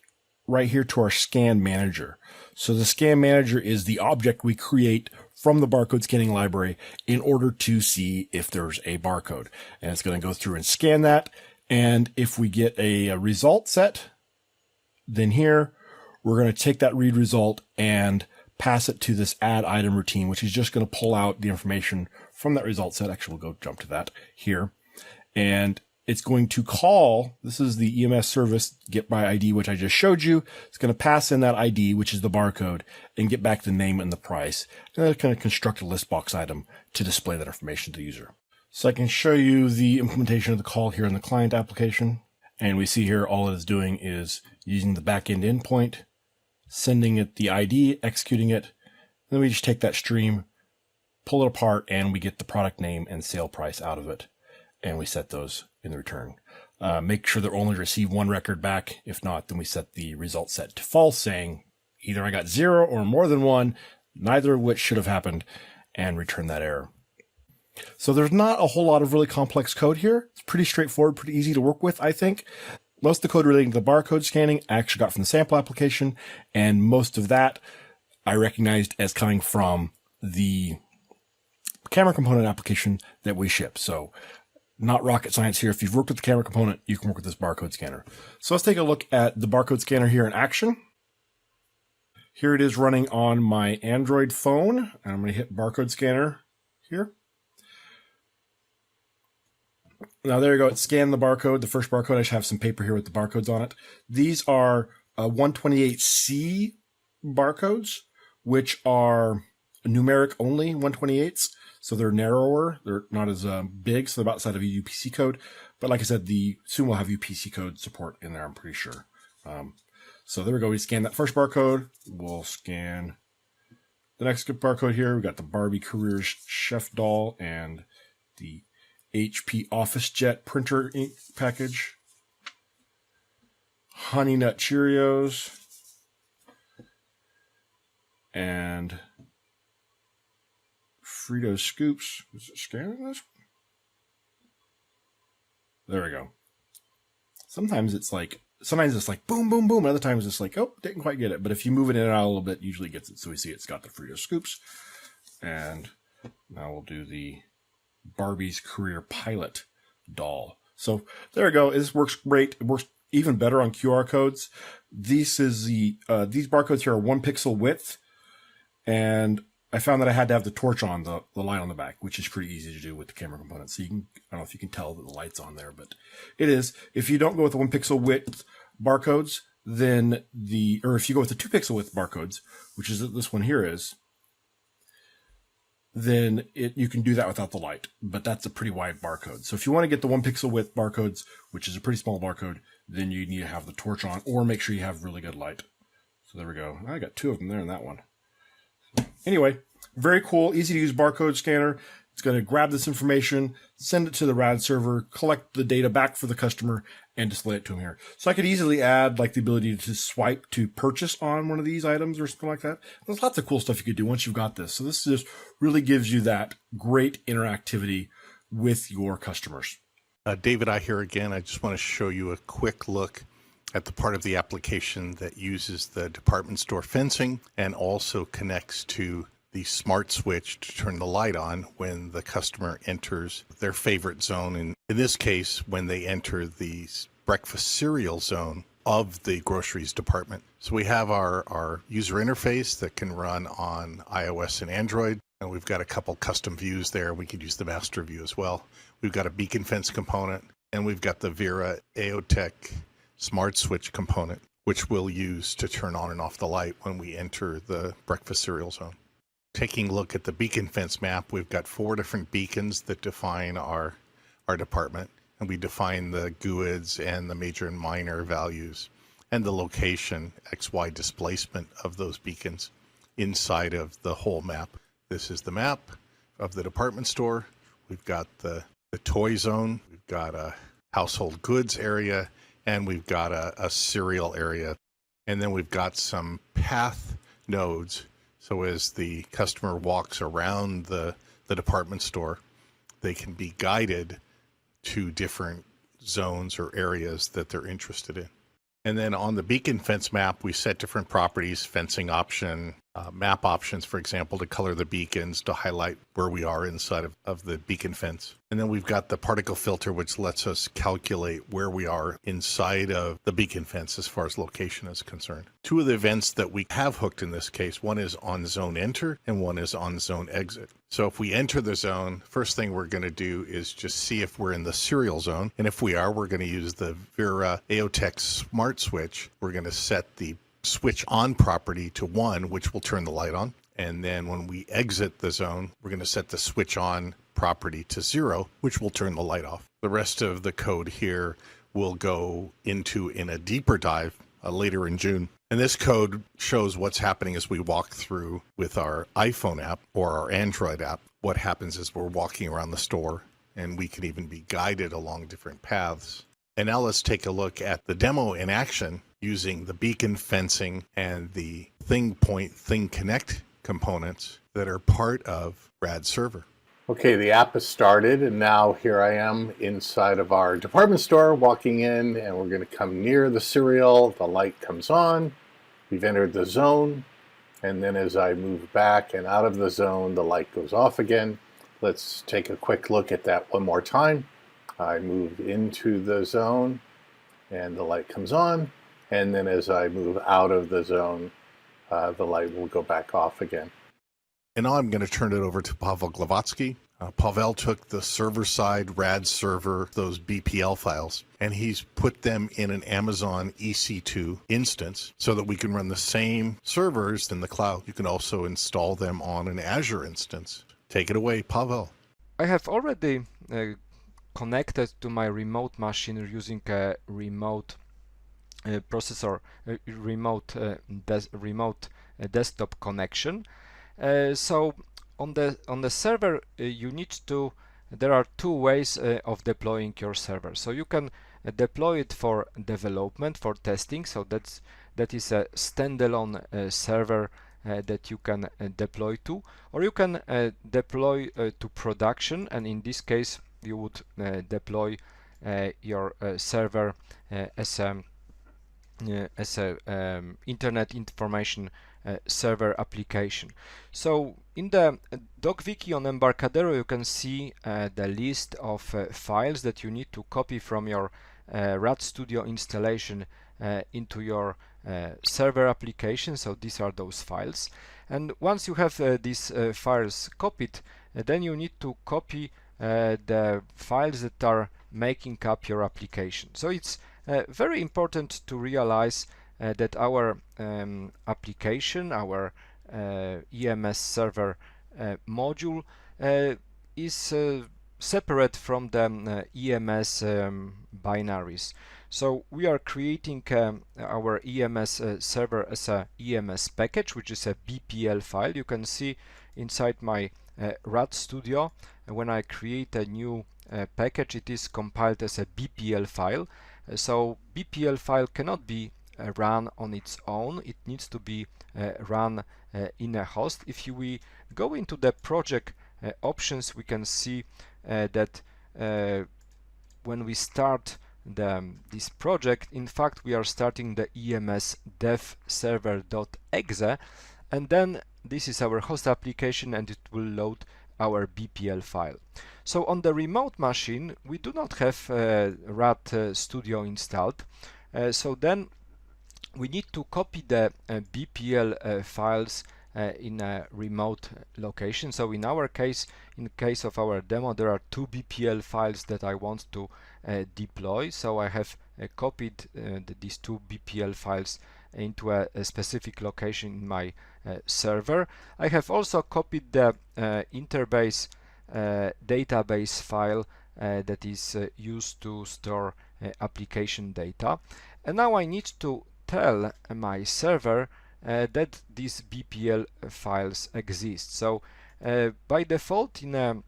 right here to our scan manager. So the scan manager is the object we create from the barcode scanning library in order to see if there's a barcode. And it's going to go through and scan that. And if we get a result set, then here we're going to take that read result and pass it to this add item routine, which is just going to pull out the information from that result set. Actually, we'll go jump to that here. And it's going to call, this is the EMS service, get by ID, which I just showed you. It's going to pass in that ID, which is the barcode, and get back the name and the price. And then it's going to construct a list box item to display that information to the user. So I can show you the implementation of the call here in the client application. And we see here all it is doing is using the backend endpoint, sending it the ID, executing it. Then we just take that stream, pull it apart, and we get the product name and sale price out of it. And we set those in the return. Make sure they'll only receive one record back. If not, then we set the result set to false, saying either I got 0 or more than 1, neither of which should have happened, and return that error. So there's not a whole lot of really complex code here. It's pretty straightforward, pretty easy to work with, I think. Most of the code relating to the barcode scanning I actually got from the sample application, and most of that I recognized as coming from the camera component application that we ship. So not rocket science here. If you've worked with the camera component, you can work with this barcode scanner. So let's take a look at the barcode scanner here in action. Here it is running on my Android phone. And I'm going to hit barcode scanner here. Now there you go. It scanned the barcode. The first barcode, I just have some paper here with the barcodes on it. These are 128C barcodes, which are numeric only 128s. So they're narrower. They're not as big. So they're about the size of a UPC code. But like I said, soon we'll have UPC code support in there, I'm pretty sure. So there we go. We scan that first barcode. We'll scan the next barcode here. We've got the Barbie Careers Chef doll and the HP Office Jet printer ink package. Honey Nut Cheerios. And Frito Scoops. Is it scanning this? There we go. Sometimes it's like boom, boom, boom. Other times it's like, oh, didn't quite get it. But if you move it in and out a little bit, usually gets it. So we see it's got the Frito Scoops. And now we'll do the Barbie's Career Pilot doll. So there we go. This works great. It works even better on QR codes. These barcodes here are 1 pixel width. And I found that I had to have the torch on, the light on the back, which is pretty easy to do with the camera component. So I don't know if you can tell that the light's on there, but it is. If you don't go with the 1 pixel width barcodes, or if you go with the 2 pixel width barcodes, which is this one here is, then you can do that without the light, but that's a pretty wide barcode. So if you want to get the 1 pixel width barcodes, which is a pretty small barcode, then you need to have the torch on, or make sure you have really good light. So there we go. I got 2 of them there in that one. Anyway, very cool, easy to use barcode scanner. It's going to grab this information, send it to the RAD server, collect the data back for the customer, and display it to them here. So I could easily add like the ability to swipe to purchase on one of these items or something like that. There's lots of cool stuff you could do once you've got this. So this just really gives you that great interactivity with your customers. David, I here again. I just want to show you a quick look at the part of the application that uses the department store fencing and also connects to the smart switch to turn the light on when the customer enters their favorite zone. And in this case, when they enter the breakfast cereal zone of the groceries department. So we have our user interface that can run on iOS and Android. And we've got a couple custom views there. We could use the master view as well. We've got a beacon fence component, and we've got the Vera AOTech smart switch component, which we'll use to turn on and off the light when we enter the breakfast cereal zone. Taking a look at the beacon fence map, we've got 4 different beacons that define our department, and we define the GUIDs and the major and minor values and the location, XY displacement of those beacons inside of the whole map. This is the map of the department store. We've got the toy zone, we've got a household goods area, and we've got a cereal area. And then we've got some path nodes. So as the customer walks around the department store, they can be guided to different zones or areas that they're interested in. And then on the beacon fence map, we set different properties, fencing option, map options, for example, to color the beacons to highlight where we are inside of the beacon fence. And then we've got the particle filter, which lets us calculate where we are inside of the beacon fence as far as location is concerned. Two of the events that we have hooked in this case, one is on zone enter and one is on zone exit. So if we enter the zone, first thing we're going to do is just see if we're in the serial zone. And if we are, we're going to use the Vera AOTech smart switch. We're going to set the switch on property to 1, which will turn the light on. And then when we exit the zone, we're going to set the switch on property to 0, which will turn the light off. The rest of the code here will go into in a deeper dive later in June. And this code shows what's happening as we walk through with our iPhone app or our Android app. What happens is we're walking around the store, and we can even be guided along different paths. And now let's take a look at the demo in action using the beacon fencing and the thing point, thing connect components that are part of RAD Server. Okay, the app has started, and now here I am inside of our department store walking in, and we're going to come near the serial. The light comes on. We've entered the zone, and then as I move back and out of the zone, the light goes off again. Let's take a quick look at that one more time. I moved into the zone, and the light comes on, and then as I move out of the zone, the light will go back off again. And now I'm going to turn it over to Pavel Glavatsky. Pavel took the server-side RAD server, those BPL files, and he's put them in an Amazon EC2 instance so that we can run the same servers in the cloud. You can also install them on an Azure instance. Take it away, Pavel. I have already connected to my remote machine using a remote processor, remote desktop connection. So on the server, there are two ways of deploying your server. So you can deploy it for development, for testing. So that is a standalone server that you can deploy to, or you can deploy to production, and in this case you would deploy your server as a Internet Information Server application. So in the doc-wiki on Embarcadero, you can see the list of files that you need to copy from your RAD Studio installation into your server application. So these are those files. And once you have these files copied, then you need to copy the files that are making up your application. So it's very important to realize that our application, our EMS server module is separate from the EMS binaries. So we are creating our EMS server as a EMS package, which is a BPL file. You can see inside my RAD Studio, when I create a new package, it is compiled as a BPL file. So BPL file cannot be run on its own. It needs to be run in a host. If we go into the project options, we can see that when we start this project, in fact we are starting the EMS dev server.exe, and then this is our host application, and it will load our BPL file. So on the remote machine we do not have RAD Studio installed, so then we need to copy the BPL files in a remote location. So in our case, in the case of our demo, there are two BPL files that I want to deploy. So I have copied these two BPL files into a specific location in my server. I have also copied the interbase database file that is used to store application data. And now I need to tell my server that these BPL files exist. So by default, in a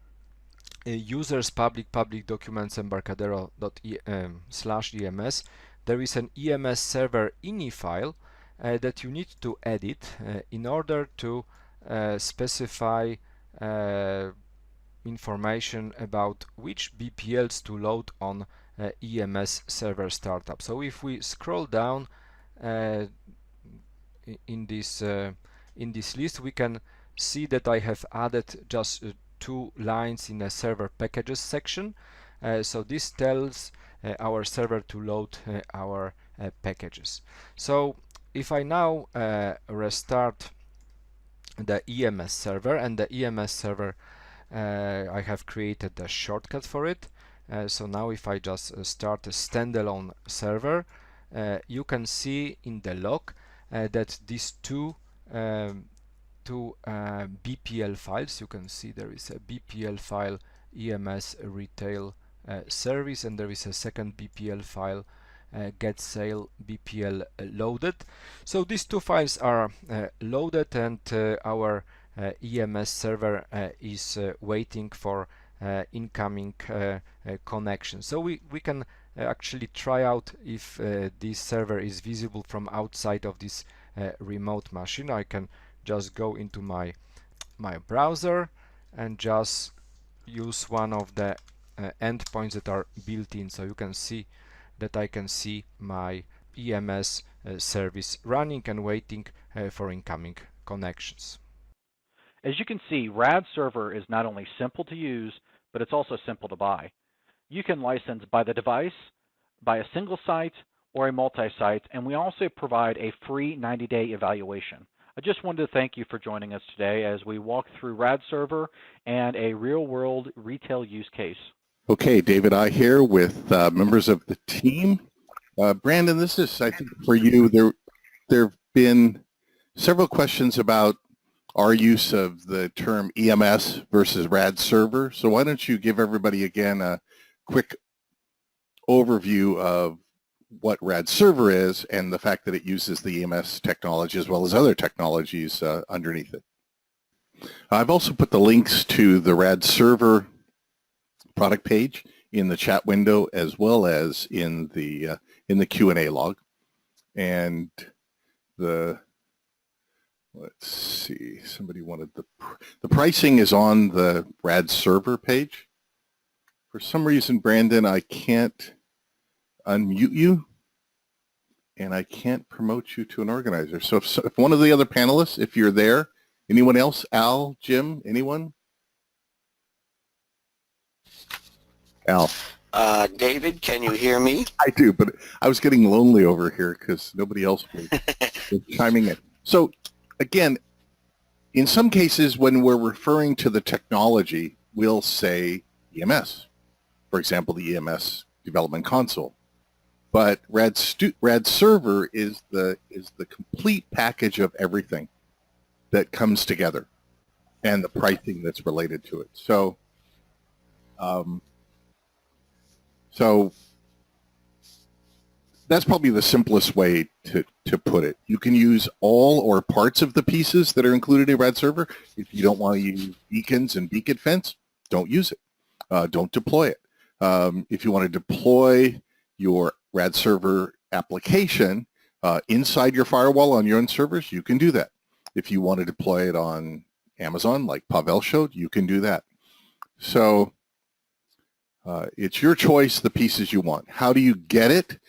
users public documents embarcadero./ems, there is an EMS server ini file that you need to edit in order to specify information about which BPLs to load on EMS server startup. So if we scroll down in this in this list, we can see that I have added just 2 lines in a server packages section. So this tells our server to load our packages. So if I now restart the EMS server, and the EMS server, I have created a shortcut for it. So now if I just start a standalone server, you can see in the log that these two BPL files, you can see there is a BPL file EMS retail service, and there is a second BPL file get sale BPL loaded. So these two files are loaded, and our EMS server is waiting for incoming connection. So we can actually try out if this server is visible from outside of this remote machine. I can just go into my browser and just use one of the endpoints that are built in, so you can see that I can see my EMS service running and waiting for incoming connections. As you can see, RAD Server is not only simple to use, but it's also simple to buy. You can license by the device, by a single site, or a multi-site, and we also provide a free 90-day evaluation. I just wanted to thank you for joining us today as we walk through RAD Server and a real-world retail use case. Okay, David, I here with members of the team. Brandon, this is, I think, for you. There have been several questions about our use of the term EMS versus RAD server. So why don't you give everybody again a quick overview of what RAD server is and the fact that it uses the EMS technology as well as other technologies underneath it. I've also put the links to the RAD server product page in the chat window as well as in the Q&A log. And let's see, somebody wanted the pricing is on the RAD server page. For some reason, Brandon, I can't unmute you and I can't promote you to an organizer. So if one of the other panelists, if you're there, anyone else, Al, Jim, anyone? Al. David, can you hear me? I do, but I was getting lonely over here because nobody else was chiming in. So again, in some cases when we're referring to the technology, we'll say EMS. For example, the EMS development console. But RAD server is the complete package of everything that comes together and the pricing that's related to it. So so that's probably the simplest way to put it. You can use all or parts of the pieces that are included in RAD server. If you don't want to use beacons and beacon fence, don't use it. Don't deploy it. If you want to deploy your RAD server application inside your firewall on your own servers, you can do that. If you want to deploy it on Amazon, like Pavel showed, you can do that. So it's your choice, the pieces you want. How do you get it?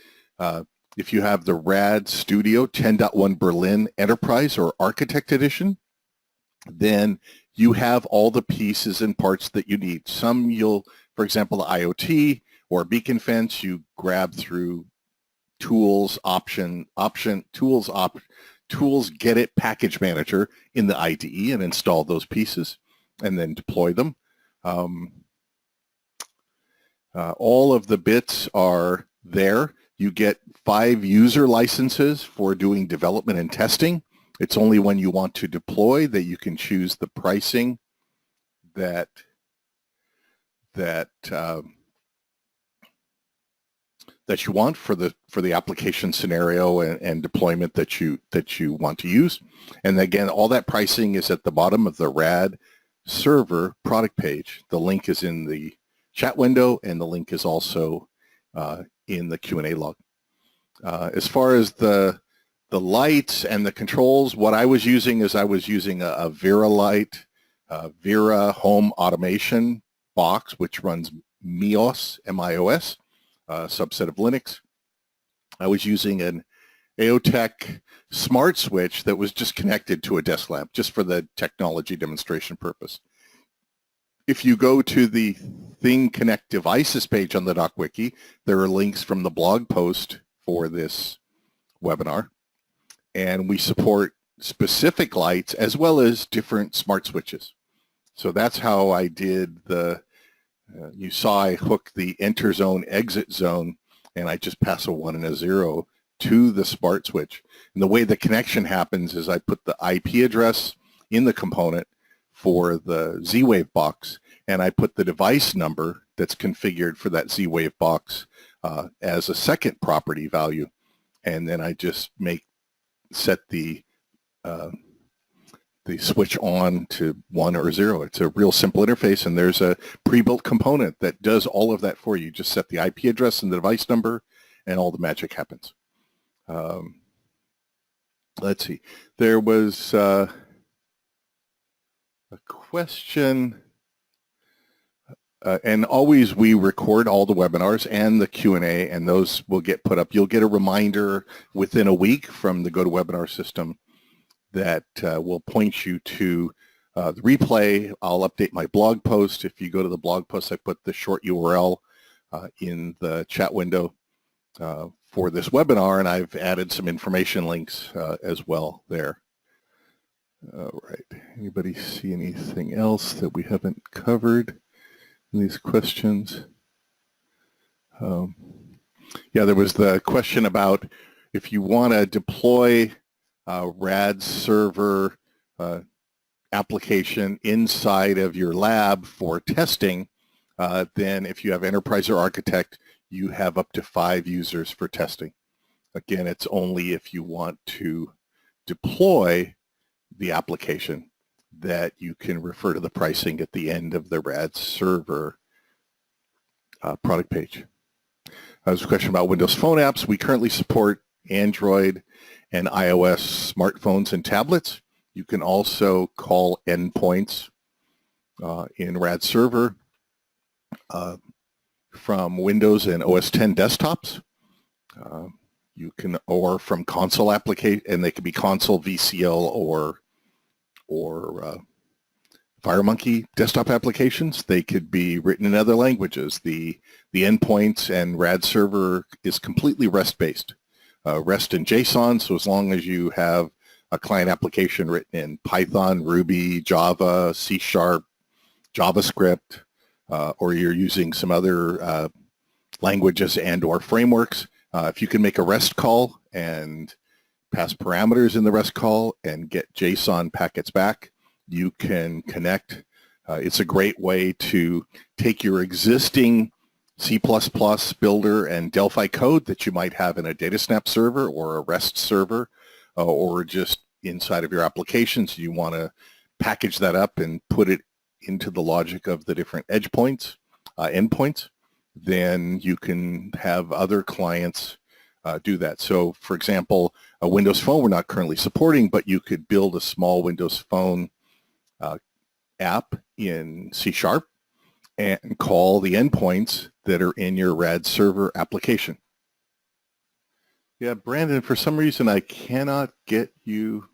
If you have the RAD Studio 10.1 Berlin Enterprise or Architect Edition, then you have all the pieces and parts that you need. Some you'll, for example, the IoT or beacon fence, you grab through tools, tools get it package manager in the IDE and install those pieces and then deploy them. All of the bits are there. You get 5 user licenses for doing development and testing. It's only when you want to deploy that you can choose the pricing that you want for the application scenario and deployment that you want to use. And again, all that pricing is at the bottom of the RAD server product page. The link is in the chat window, and the link is also in the Q&A log. As far as the lights and the controls, what I was using is a Vera light, Vera home automation box, which runs MIOS, M-I-O-S, subset of Linux. I was using an AOTech smart switch that was just connected to a desk lamp, just for the technology demonstration purpose. If you go to the Thing Connect Devices page on the DocWiki, there are links from the blog post for this webinar, and we support specific lights as well as different smart switches. So that's how I did the, you saw I hooked the enter zone, exit zone, and I just pass a 1 and a 0 to the smart switch. And the way the connection happens is I put the IP address in the component for the Z-Wave box, and I put the device number that's configured for that Z-Wave box as a second property value. And then I just set the switch on to 1 or 0. It's a real simple interface, and there's a pre-built component that does all of that for you. Just set the IP address and the device number, and all the magic happens. Let's see. There was a question, and always we record all the webinars and the Q&A, and those will get put up. You'll get a reminder within a week from the GoToWebinar system that will point you to the replay. I'll update my blog post. If you go to the blog post, I put the short URL in the chat window for this webinar, and I've added some information links as well there. All right. Anybody see anything else that we haven't covered in these questions? Yeah, there was the question about if you want to deploy RAD server application inside of your lab for testing, then if you have enterprise or architect, you have up to 5 users for testing. Again, it's only if you want to deploy the application that you can refer to the pricing at the end of the RAD server product page. There's a question about Windows Phone apps. We currently support Android and iOS smartphones and tablets. You can also call endpoints in RAD Server from Windows and OS X desktops. You can, or from console application, and they could be console, VCL, or FireMonkey desktop applications. They could be written in other languages. The endpoints and RAD Server is completely REST-based. REST and JSON, so as long as you have a client application written in Python, Ruby, Java, C#, JavaScript, or you're using some other languages and or frameworks, if you can make a REST call and pass parameters in the REST call and get JSON packets back, you can connect. It's a great way to take your existing C++ builder and Delphi code that you might have in a DataSnap server or a REST server, or just inside of your applications. You want to package that up and put it into the logic of the different edge points, endpoints. Then you can have other clients do that. So, for example, a Windows Phone we're not currently supporting, but you could build a small Windows Phone app in C# and call the endpoints that are in your RAD server application. Yeah, Brandon, for some reason I cannot get you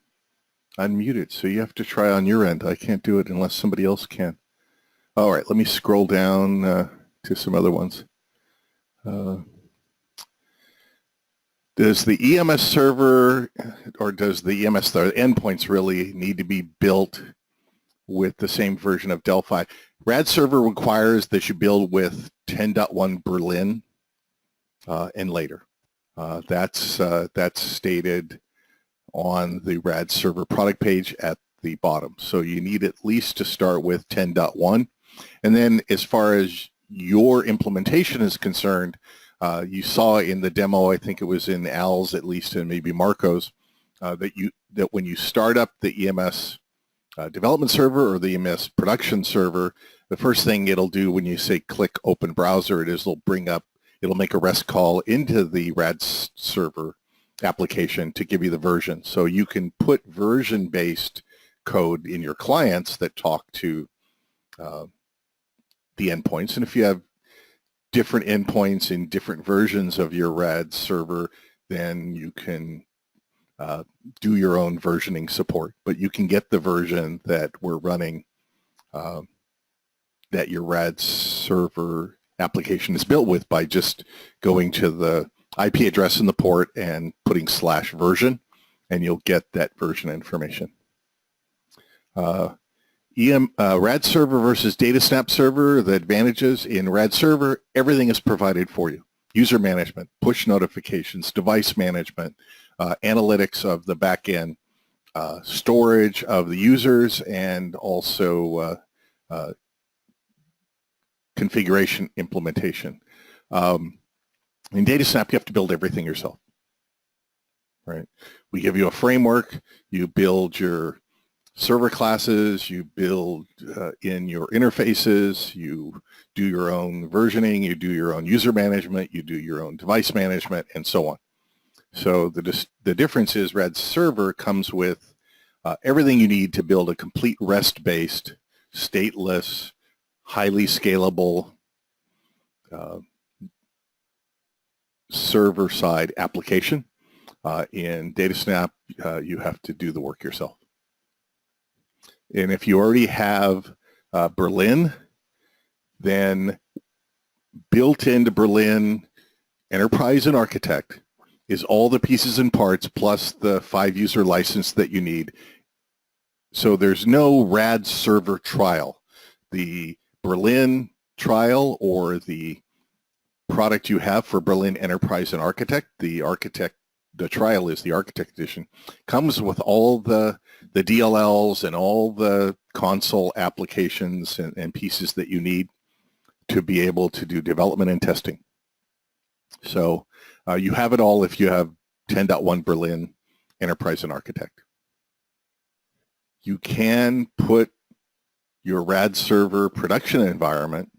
unmuted, so you have to try on your end. I can't do it unless somebody else can. All right, let me scroll down to some other ones. Does the EMS server, or does the EMS, the endpoints really need to be built with the same version of Delphi? RAD server requires that you build with 10.1 Berlin and later. That's stated on the RAD server product page at the bottom. So you need at least to start with 10.1. And then as far as your implementation is concerned, you saw in the demo, I think it was in Al's at least, and maybe Marco's, that when you start up the EMS development server or the EMS production server, the first thing it'll do when you say click open browser, it'll make a REST call into the RAD server application to give you the version. So you can put version-based code in your clients that talk to the endpoints. And if you have different endpoints in different versions of your RAD server, then you can do your own versioning support, but you can get the version that we're running, that your RAD server application is built with, by just going to the IP address in the port and putting /version, and you'll get that version information. RAD server versus DataSnap server, the advantages: in RAD server, everything is provided for you. User management, push notifications, device management, analytics of the backend, storage of the users, and also configuration implementation. In DataSnap, you have to build everything yourself, right? We give you a framework, you build your server classes, you build in your interfaces, you do your own versioning, you do your own user management, you do your own device management, and so on. So the difference is RAD server comes with everything you need to build a complete REST-based, stateless, highly scalable server-side application. In DataSnap, you have to do the work yourself. And if you already have Berlin, then built into Berlin Enterprise and Architect is all the pieces and parts plus the 5-user license that you need. So there's no RAD server trial. The Berlin trial, or the product you have for Berlin Enterprise and Architect, the trial is the Architect Edition, comes with all the DLLs and all the console applications and pieces that you need to be able to do development and testing. So you have it all if you have 10.1 Berlin Enterprise and Architect. You can put your RAD server production environment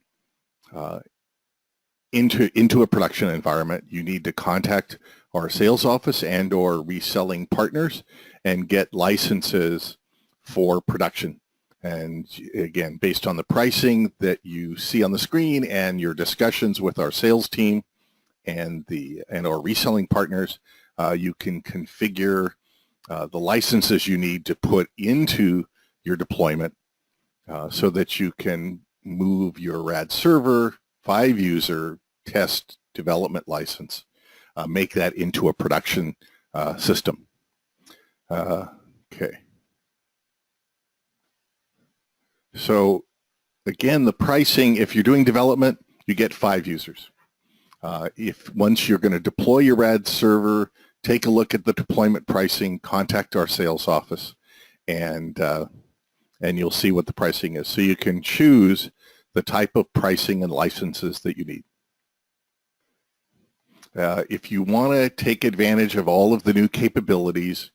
into a production environment. You need to contact our sales office and or reselling partners and get licenses for production. And again, based on the pricing that you see on the screen and your discussions with our sales team and our reselling partners, you can configure the licenses you need to put into your deployment so that you can move your RAD server 5-user test development license, make that into a production system. Okay. So again, the pricing, if you're doing development, you get 5 users. Once you're going to deploy your RAD server, take a look at the deployment pricing, contact our sales office, and you'll see what the pricing is. So you can choose the type of pricing and licenses that you need. If you want to take advantage of all of the new capabilities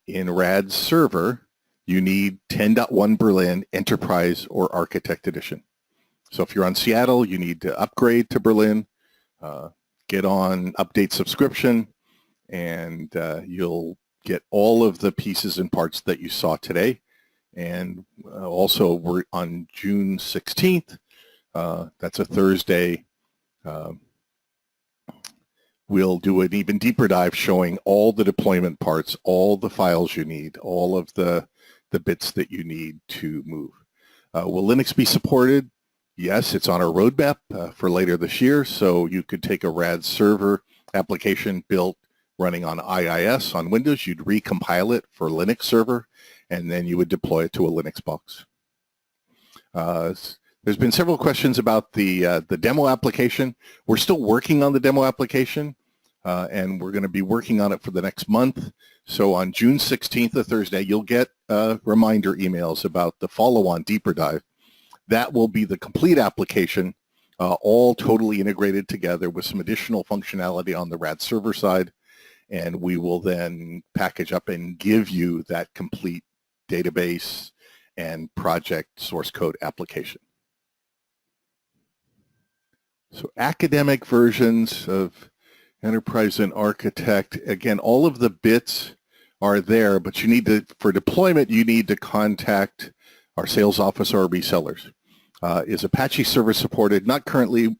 in RAD server, you need 10.1 Berlin Enterprise or Architect Edition. So if you're on Seattle, you need to upgrade to Berlin, get on update subscription, and you'll get all of the pieces and parts that you saw today. And also, we're on June 16th. That's a Thursday. We'll do an even deeper dive showing all the deployment parts, all the files you need, all of the bits that you need to move. Will Linux be supported? Yes, it's on our roadmap for later this year. So you could take a RAD server application built running on IIS on Windows, you'd recompile it for Linux server, and then you would deploy it to a Linux box. There's been several questions about the demo application. We're still working on the demo application, and we're going to be working on it for the next month. So on June 16th, a Thursday, you'll get reminder emails about the follow-on deeper dive. That will be the complete application, all totally integrated together with some additional functionality on the RAD server side, and we will then package up and give you that complete database and project source code application. So academic versions of Enterprise and Architect, again, all of the bits are there, but you need to, for deployment, you need to contact our sales office or resellers. Is Apache server supported? Not currently.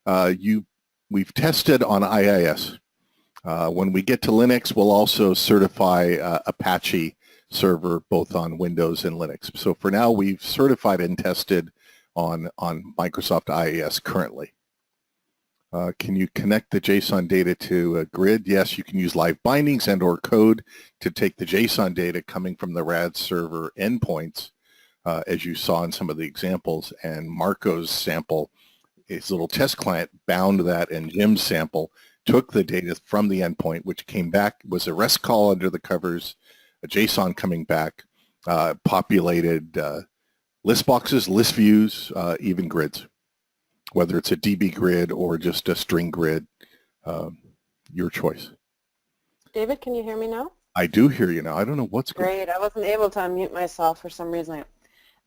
We've tested on IIS. When we get to Linux, we'll also certify Apache server both on Windows and Linux. So for now, we've certified and tested on Microsoft IIS currently. Can you connect the JSON data to a grid? Yes, you can use live bindings and or code to take the JSON data coming from the RAD server endpoints, as you saw in some of the examples. And Marco's sample, his little test client, bound that, and Jim's sample took the data from the endpoint, which came back, was a REST call under the covers, a JSON coming back, populated list boxes, list views, even grids. Whether it's a DB grid or just a string grid, your choice. David, can you hear me now? I do hear you now. I don't know what's going on. Great. I wasn't able to unmute myself for some reason.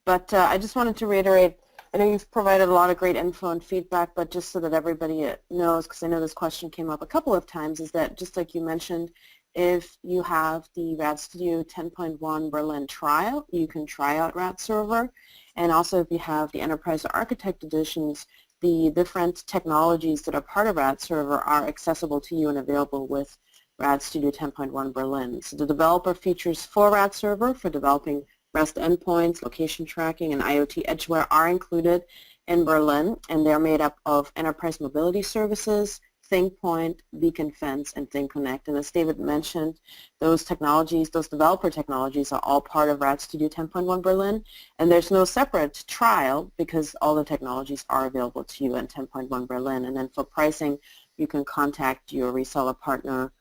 But I just wanted to reiterate, I know you've provided a lot of great info and feedback, but just so that everybody knows, because I know this question came up a couple of times, is that just like you mentioned, if you have the RAD Studio 10.1 Berlin trial, you can try out RAD Server. And also if you have the Enterprise Architect editions, the different technologies that are part of RAD Server are accessible to you and available with RAD Studio 10.1 Berlin. So the developer features for RAD Server for developing REST endpoints, location tracking, and IoT Edgeware are included in Berlin, and they're made up of Enterprise Mobility Services, ThinkPoint, Beacon Fence, and ThinkConnect. And as David mentioned, those technologies, those developer technologies are all part of RAD Studio 10.1 Berlin, and there's no separate trial because all the technologies are available to you in 10.1 Berlin. And then for pricing, you can contact your reseller partner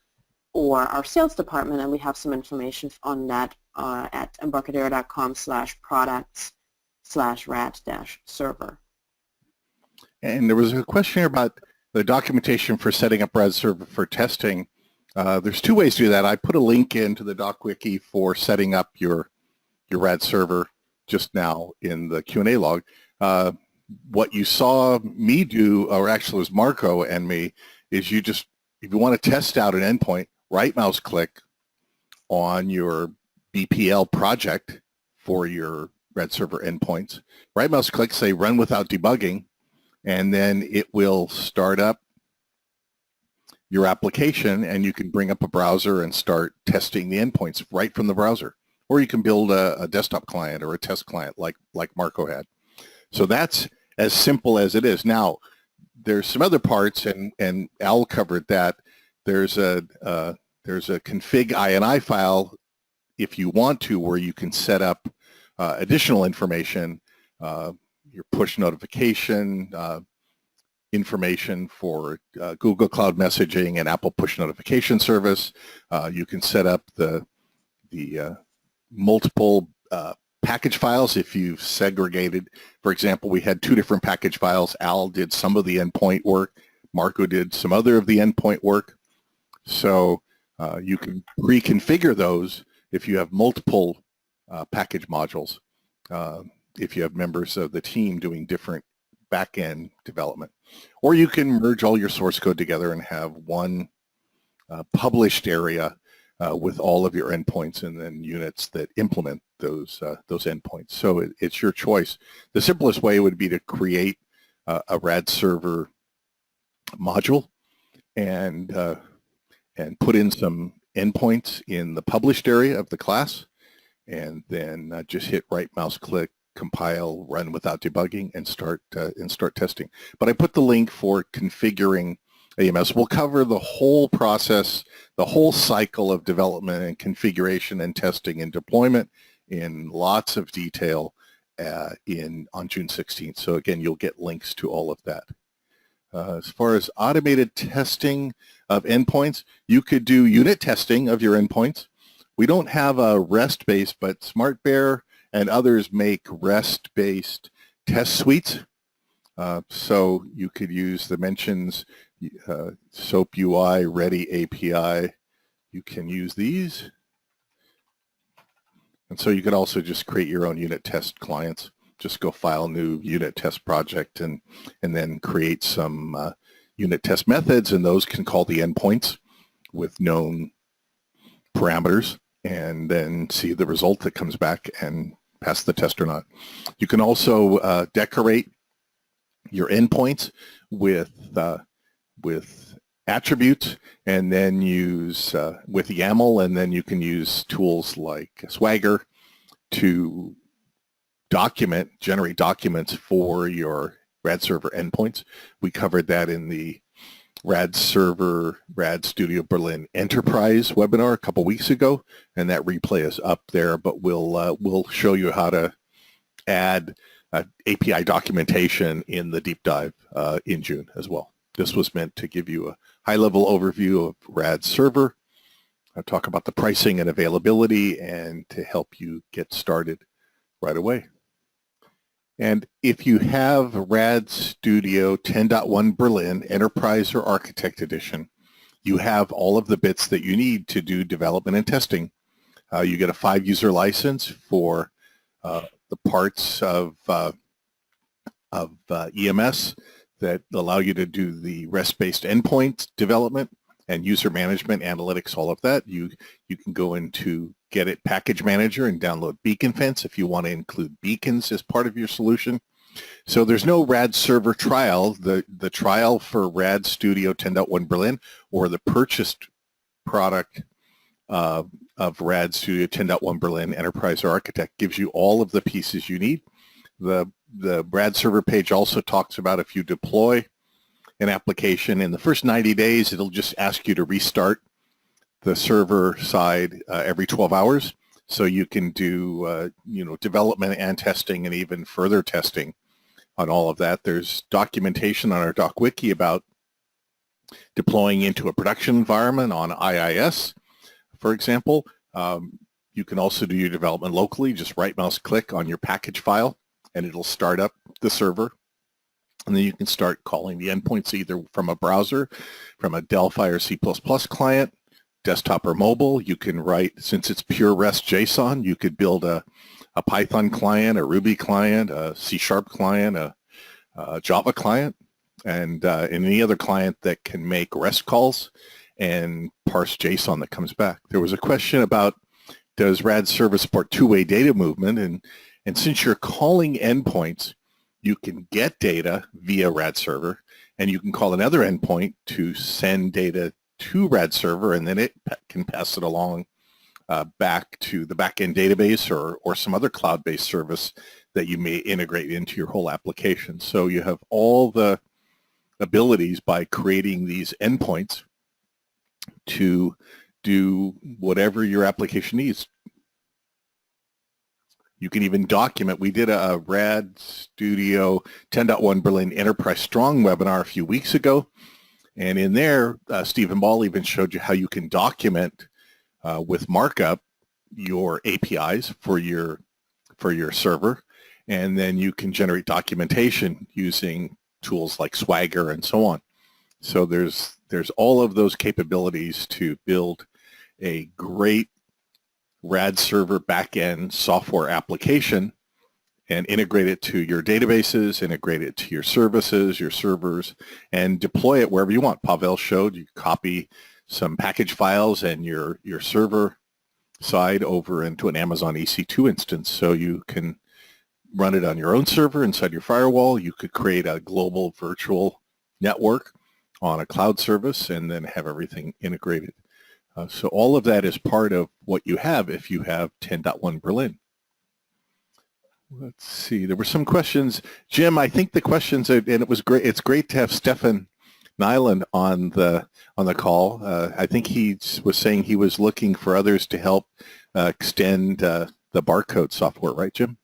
or our sales department, and we have some information on that at embarcadero.com/products/RAD-server. And there was a question here about the documentation for setting up RAD Server for testing. There's two ways to do that. I put a link into the doc wiki for setting up your RAD Server just now in the Q&A log. What you saw me do, or actually it was Marco and me, is you just, if you want to test out an endpoint, right mouse click on your BPL project for your RAD Server endpoints, right mouse click, say run without debugging, and then it will start up your application, and you can bring up a browser and start testing the endpoints right from the browser. Or you can build a desktop client or a test client like Marco had. So that's as simple as it is. Now, there's some other parts, and Al covered that. There's a config INI file, if you want to, where you can set up additional information, your push notification, information for Google Cloud Messaging and Apple Push Notification Service. You can set up the multiple package files if you've segregated. For example, we had two different package files. Al did some of the endpoint work. Marco did some other of the endpoint work. So you can pre-configure those if you have multiple package modules, if you have members of the team doing different back-end development. Or you can merge all your source code together and have one published area with all of your endpoints and then units that implement those endpoints. So it's your choice. The simplest way would be to create a RAD server module and put in some endpoints in the published area of the class, and then just hit right mouse click, compile, run without debugging, and start testing. But I put the link for configuring AMS. We'll cover the whole process, the whole cycle of development and configuration and testing and deployment in lots of detail on June 16th. So again, you'll get links to all of that. As far as automated testing of endpoints, you could do unit testing of your endpoints. We don't have a REST-based, but SmartBear and others make REST-based test suites. So you could use the mentions, SOAP UI, Ready API. You can use these. And so you could also just create your own unit test clients. Just go file new unit test project and then create some unit test methods, and those can call the endpoints with known parameters and then see the result that comes back and pass the test or not. You can also decorate your endpoints with attributes, and then use with YAML, and then you can use tools like Swagger to generate documents for your RAD server endpoints. We covered that in the RAD Server, RAD Studio Berlin Enterprise webinar a couple weeks ago, and that replay is up there, but we'll show you how to add API documentation in the deep dive in June as well. This was meant to give you a high-level overview of RAD Server, talk about the pricing and availability, and to help you get started right away. And if you have RAD Studio 10.1 Berlin Enterprise or Architect Edition, you have all of the bits that you need to do development and testing. You get a 5-user license for the parts of EMS that allow you to do the REST-based endpoint development and user management, analytics, all of that. You can go into Get It Package Manager and download Beacon Fence if you want to include beacons as part of your solution. So there's no RAD server trial. The trial for RAD Studio 10.1 Berlin or the purchased product of RAD Studio 10.1 Berlin Enterprise or Architect gives you all of the pieces you need. The RAD server page also talks about if you deploy an application in the first 90 days, it'll just ask you to restart the server side every 12 hours. So you can do development and testing and even further testing on all of that. There's documentation on our doc wiki about deploying into a production environment on IIS, for example. You can also do your development locally. Just right mouse click on your package file and it'll start up the server. And then you can start calling the endpoints either from a browser, from a Delphi or C++ client, desktop or mobile. You can write, since it's pure REST JSON, you could build a Python client, a Ruby client, a C# client, a Java client, and any other client that can make REST calls and parse JSON that comes back. There was a question about, does RAD server support two-way data movement? And since you're calling endpoints, you can get data via RAD server, and you can call another endpoint to send data to RAD server, and then it can pass it along back to the backend database or some other cloud-based service that you may integrate into your whole application. So you have all the abilities by creating these endpoints to do whatever your application needs. You can even document. We did a RAD Studio 10.1 Berlin Enterprise Strong webinar a few weeks ago. And in there, Stephen Ball even showed you how you can document with markup your APIs for your server. And then you can generate documentation using tools like Swagger and so on. So there's all of those capabilities to build a great RAD server backend software application and integrate it to your databases, integrate it to your services, your servers, and deploy it wherever you want. Pavel showed you copy some package files and your server side over into an Amazon EC2 instance, so you can run it on your own server inside your firewall. You could create a global virtual network on a cloud service and then have everything integrated. So all of that is part of what you have if you have 10.1 Berlin. Let's see. There were some questions. Jim, I think the questions, and it was great. It's great to have Stefan Nyland on the call. I think he was saying he was looking for others to help extend the Barcode software, right, Jim?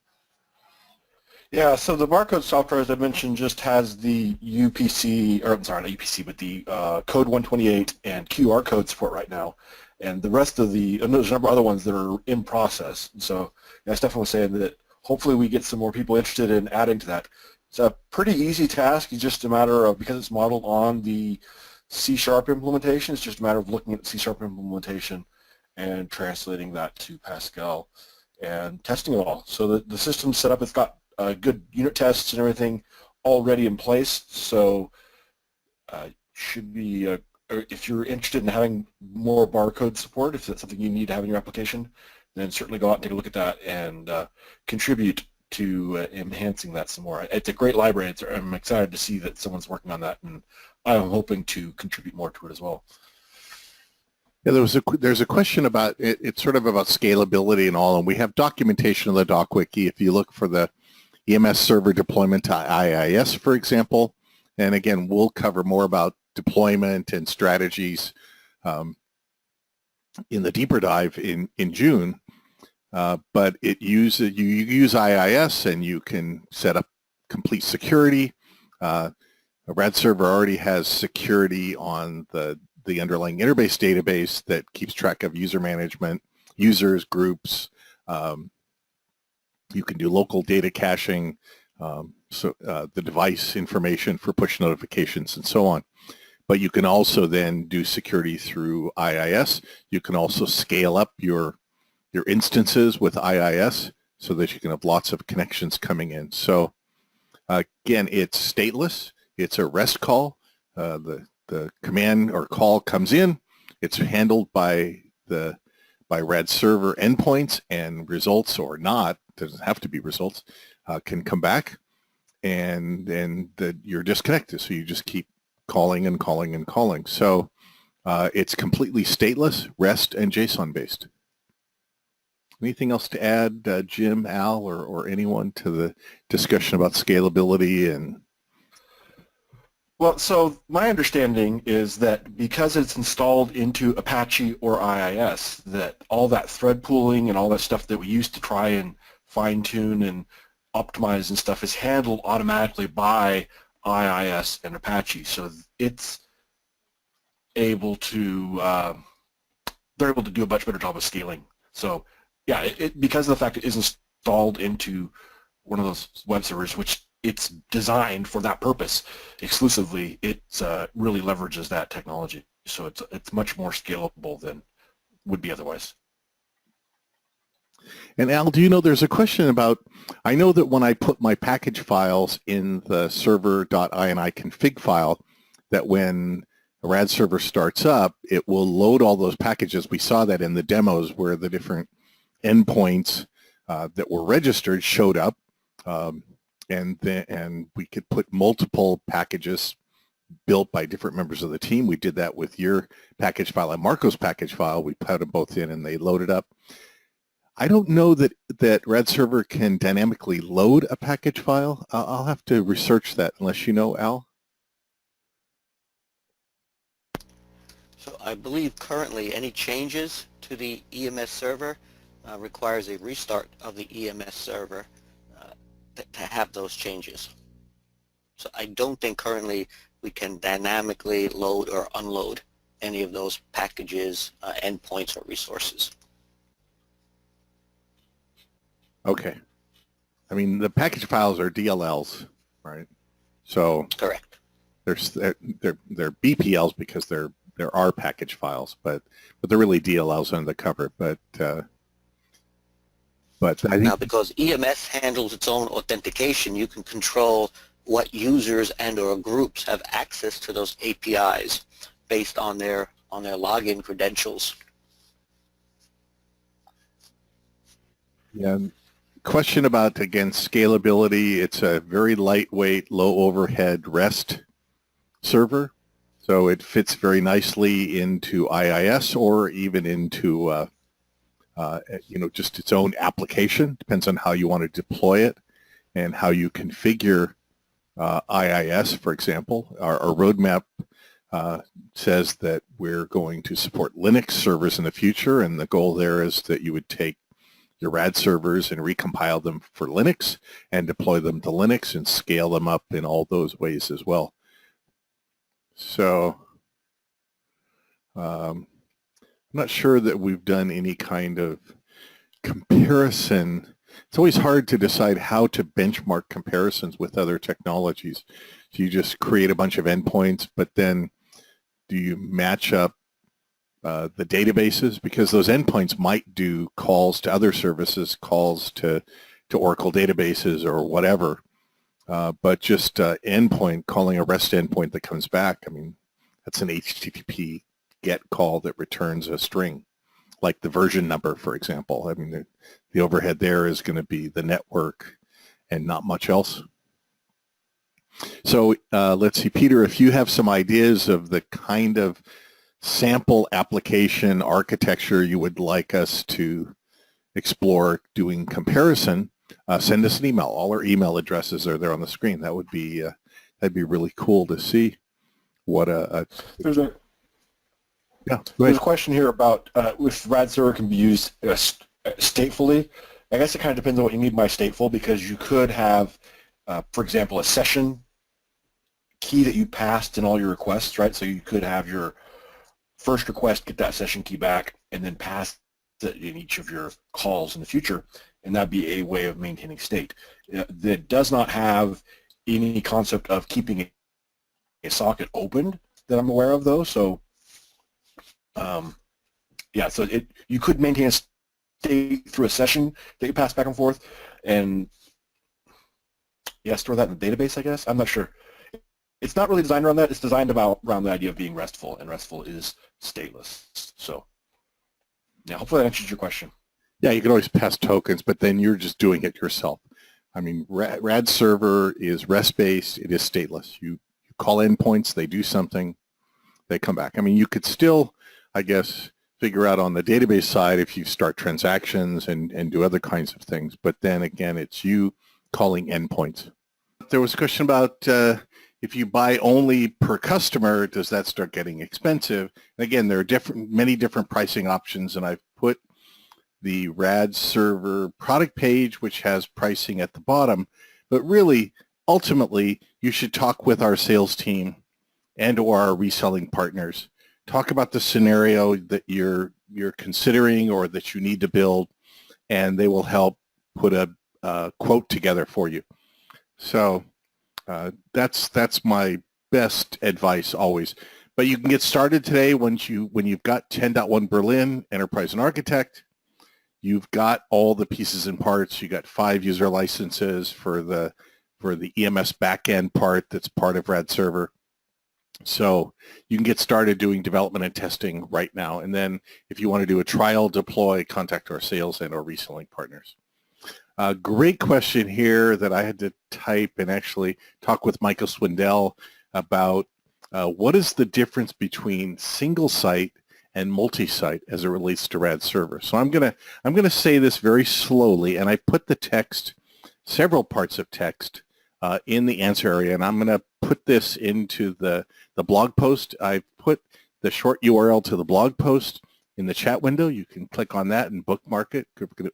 Yeah, so the Barcode software, as I mentioned, just has the UPC, or I'm sorry, not UPC, but the Code 128 and QR code support right now. And the rest of and there's a number of other ones that are in process. So yeah, Stefan was saying that hopefully we get some more people interested in adding to that. It's a pretty easy task. It's just a matter of, because it's modeled on the C# implementation, it's just a matter of looking at the C# implementation and translating that to Pascal and testing it all. So the system's set up, it's got good unit tests and everything already in place, so should be, if you're interested in having more barcode support, if that's something you need to have in your application, then certainly go out and take a look at that and contribute to enhancing that some more. It's a great library. I'm excited to see that someone's working on that, and I'm hoping to contribute more to it as well. Yeah, there's a question about it. It's sort of about scalability and all, and we have documentation of the DocWiki. If you look for the EMS server deployment to IIS, for example, and again, we'll cover more about deployment and strategies in the deeper dive in June. But you use IIS and you can set up complete security. A RAD server already has security on the underlying interface database that keeps track of user management, users, groups. You can do local data caching, the device information for push notifications and so on. But you can also then do security through IIS. You can also scale up your instances with IIS so that you can have lots of connections coming in. So again, it's stateless. It's a REST call. The command or call comes in. It's handled by RAD server endpoints, and results or not, doesn't have to be results, can come back, and you're disconnected. So you just keep calling and calling and calling. So it's completely stateless, REST and JSON based. Anything else to add, Jim, Al, or anyone to the discussion about scalability and? Well, so my understanding is that because it's installed into Apache or IIS, that all that thread pooling and all that stuff that we used to try and fine-tune and optimize and stuff is handled automatically by IIS and Apache. So it's able to, they're able to do a much better job of scaling. So yeah, because of the fact it is installed into one of those web servers, which it's designed for that purpose exclusively, it really leverages that technology. So it's much more scalable than would be otherwise. And Al, do you know, there's a question about, I know that when I put my package files in the server.ini config file, that when a RAD server starts up, it will load all those packages. We saw that in the demos where the different endpoints that were registered showed up. And we could put multiple packages built by different members of the team. We did that with your package file and Marco's package file. We put them both in and they loaded up. I don't know that RAD server can dynamically load a package file. I'll have to research that, unless you know, Al. So I believe currently any changes to the EMS server requires a restart of the EMS server to have those changes. So I don't think currently we can dynamically load or unload any of those packages, endpoints, or resources. Okay. I mean, the package files are DLLs, right? So correct. They're BPLs because there are package files, but they're really DLLs under the cover. But I think now, because EMS handles its own authentication, you can control what users and or groups have access to those APIs based on their login credentials. Yeah. Question about, again, scalability. It's a very lightweight, low overhead REST server. So it fits very nicely into IIS or even into just its own application. Depends on how you want to deploy it and how you configure IIS, for example. Our roadmap says that we're going to support Linux servers in the future, and the goal there is that you would take your RAD servers and recompile them for Linux and deploy them to Linux and scale them up in all those ways as well. So I'm not sure that we've done any kind of comparison. It's always hard to decide how to benchmark comparisons with other technologies. So you just create a bunch of endpoints, but then do you match up the databases? Because those endpoints might do calls to other services, calls to Oracle databases or whatever. But just endpoint, calling a REST endpoint that comes back, I mean, that's an HTTP GET call that returns a string, like the version number, for example. I mean, the overhead there is going to be the network and not much else. So let's see, Peter, if you have some ideas of the kind of sample application architecture you would like us to explore doing comparison, send us an email. All our email addresses are there on the screen. That would be that'd be really cool to see what There's a yeah. There's a question here about if RAD Server can be used statefully. I guess it kind of depends on what you mean by stateful, because you could have, for example, a session key that you passed in all your requests, right? So you could have your first request get that session key back and then pass it in each of your calls in the future, and that'd be a way of maintaining state. That does not have any concept of keeping a socket opened that I'm aware of, though. So yeah, so you could maintain a state through a session that you pass back and forth, and yeah, store that in the database, I guess. I'm not sure. It's not really designed around that. It's designed around the idea of being RESTful, and RESTful is stateless. So yeah, hopefully that answers your question. Yeah, you can always pass tokens, but then you're just doing it yourself. I mean, RAD Server is REST-based. It is stateless. You call endpoints, they do something, they come back. I mean, you could still, I guess, figure out on the database side if you start transactions and do other kinds of things. But then again, it's you calling endpoints. There was a question about if you buy only per customer, does that start getting expensive? And again, there are many different pricing options, and I've put the RAD Server product page, which has pricing at the bottom. But really, ultimately, you should talk with our sales team and or our reselling partners. Talk about the scenario that you're considering or that you need to build, and they will help put a quote together for you. So that's my best advice always. But you can get started today when you've got 10.1 Berlin Enterprise and Architect. You've got all the pieces and parts. You got 5 user licenses for the EMS backend part that's part of RAD Server. So you can get started doing development and testing right now. And then if you want to do a trial deploy, contact our sales and our reselling partners. Great question here that I had to type and actually talk with Michael Swindell about what is the difference between single site and multi-site as it relates to RAD Server. So I'm gonna say this very slowly, and I put the text, several parts of text in the answer area, and I'm gonna put this into the blog post. I've put the short URL to the blog post in the chat window. You can click on that and bookmark it.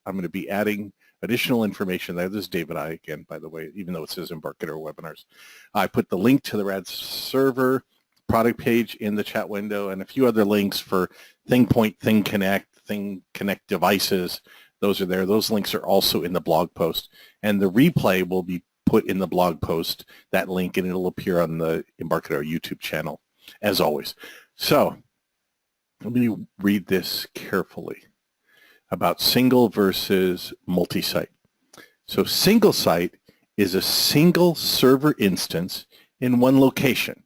I'm gonna be adding additional information there. This is David I again, by the way, even though it says Embarcadero webinars. I put the link to the RAD Server product page in the chat window and a few other links for ThingPoint, ThingConnect devices. Those are there. Those links are also in the blog post. And the replay will be put in the blog post, that link, and it'll appear on the Embarcadero YouTube channel, as always. So let me read this carefully about single versus multi-site. So single site is a single server instance in one location,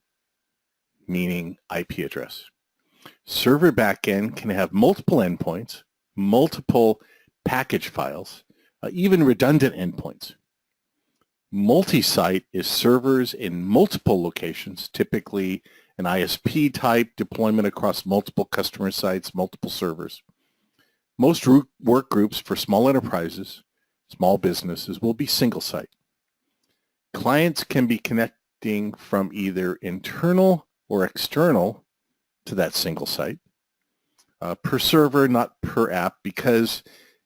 meaning IP address. Server backend can have multiple endpoints, multiple package files, even redundant endpoints. Multi-site is servers in multiple locations, typically an ISP type deployment across multiple customer sites, multiple servers. Most work groups for small enterprises, small businesses, will be single site. Clients can be connecting from either internal or external to that single site, per server, not per app, because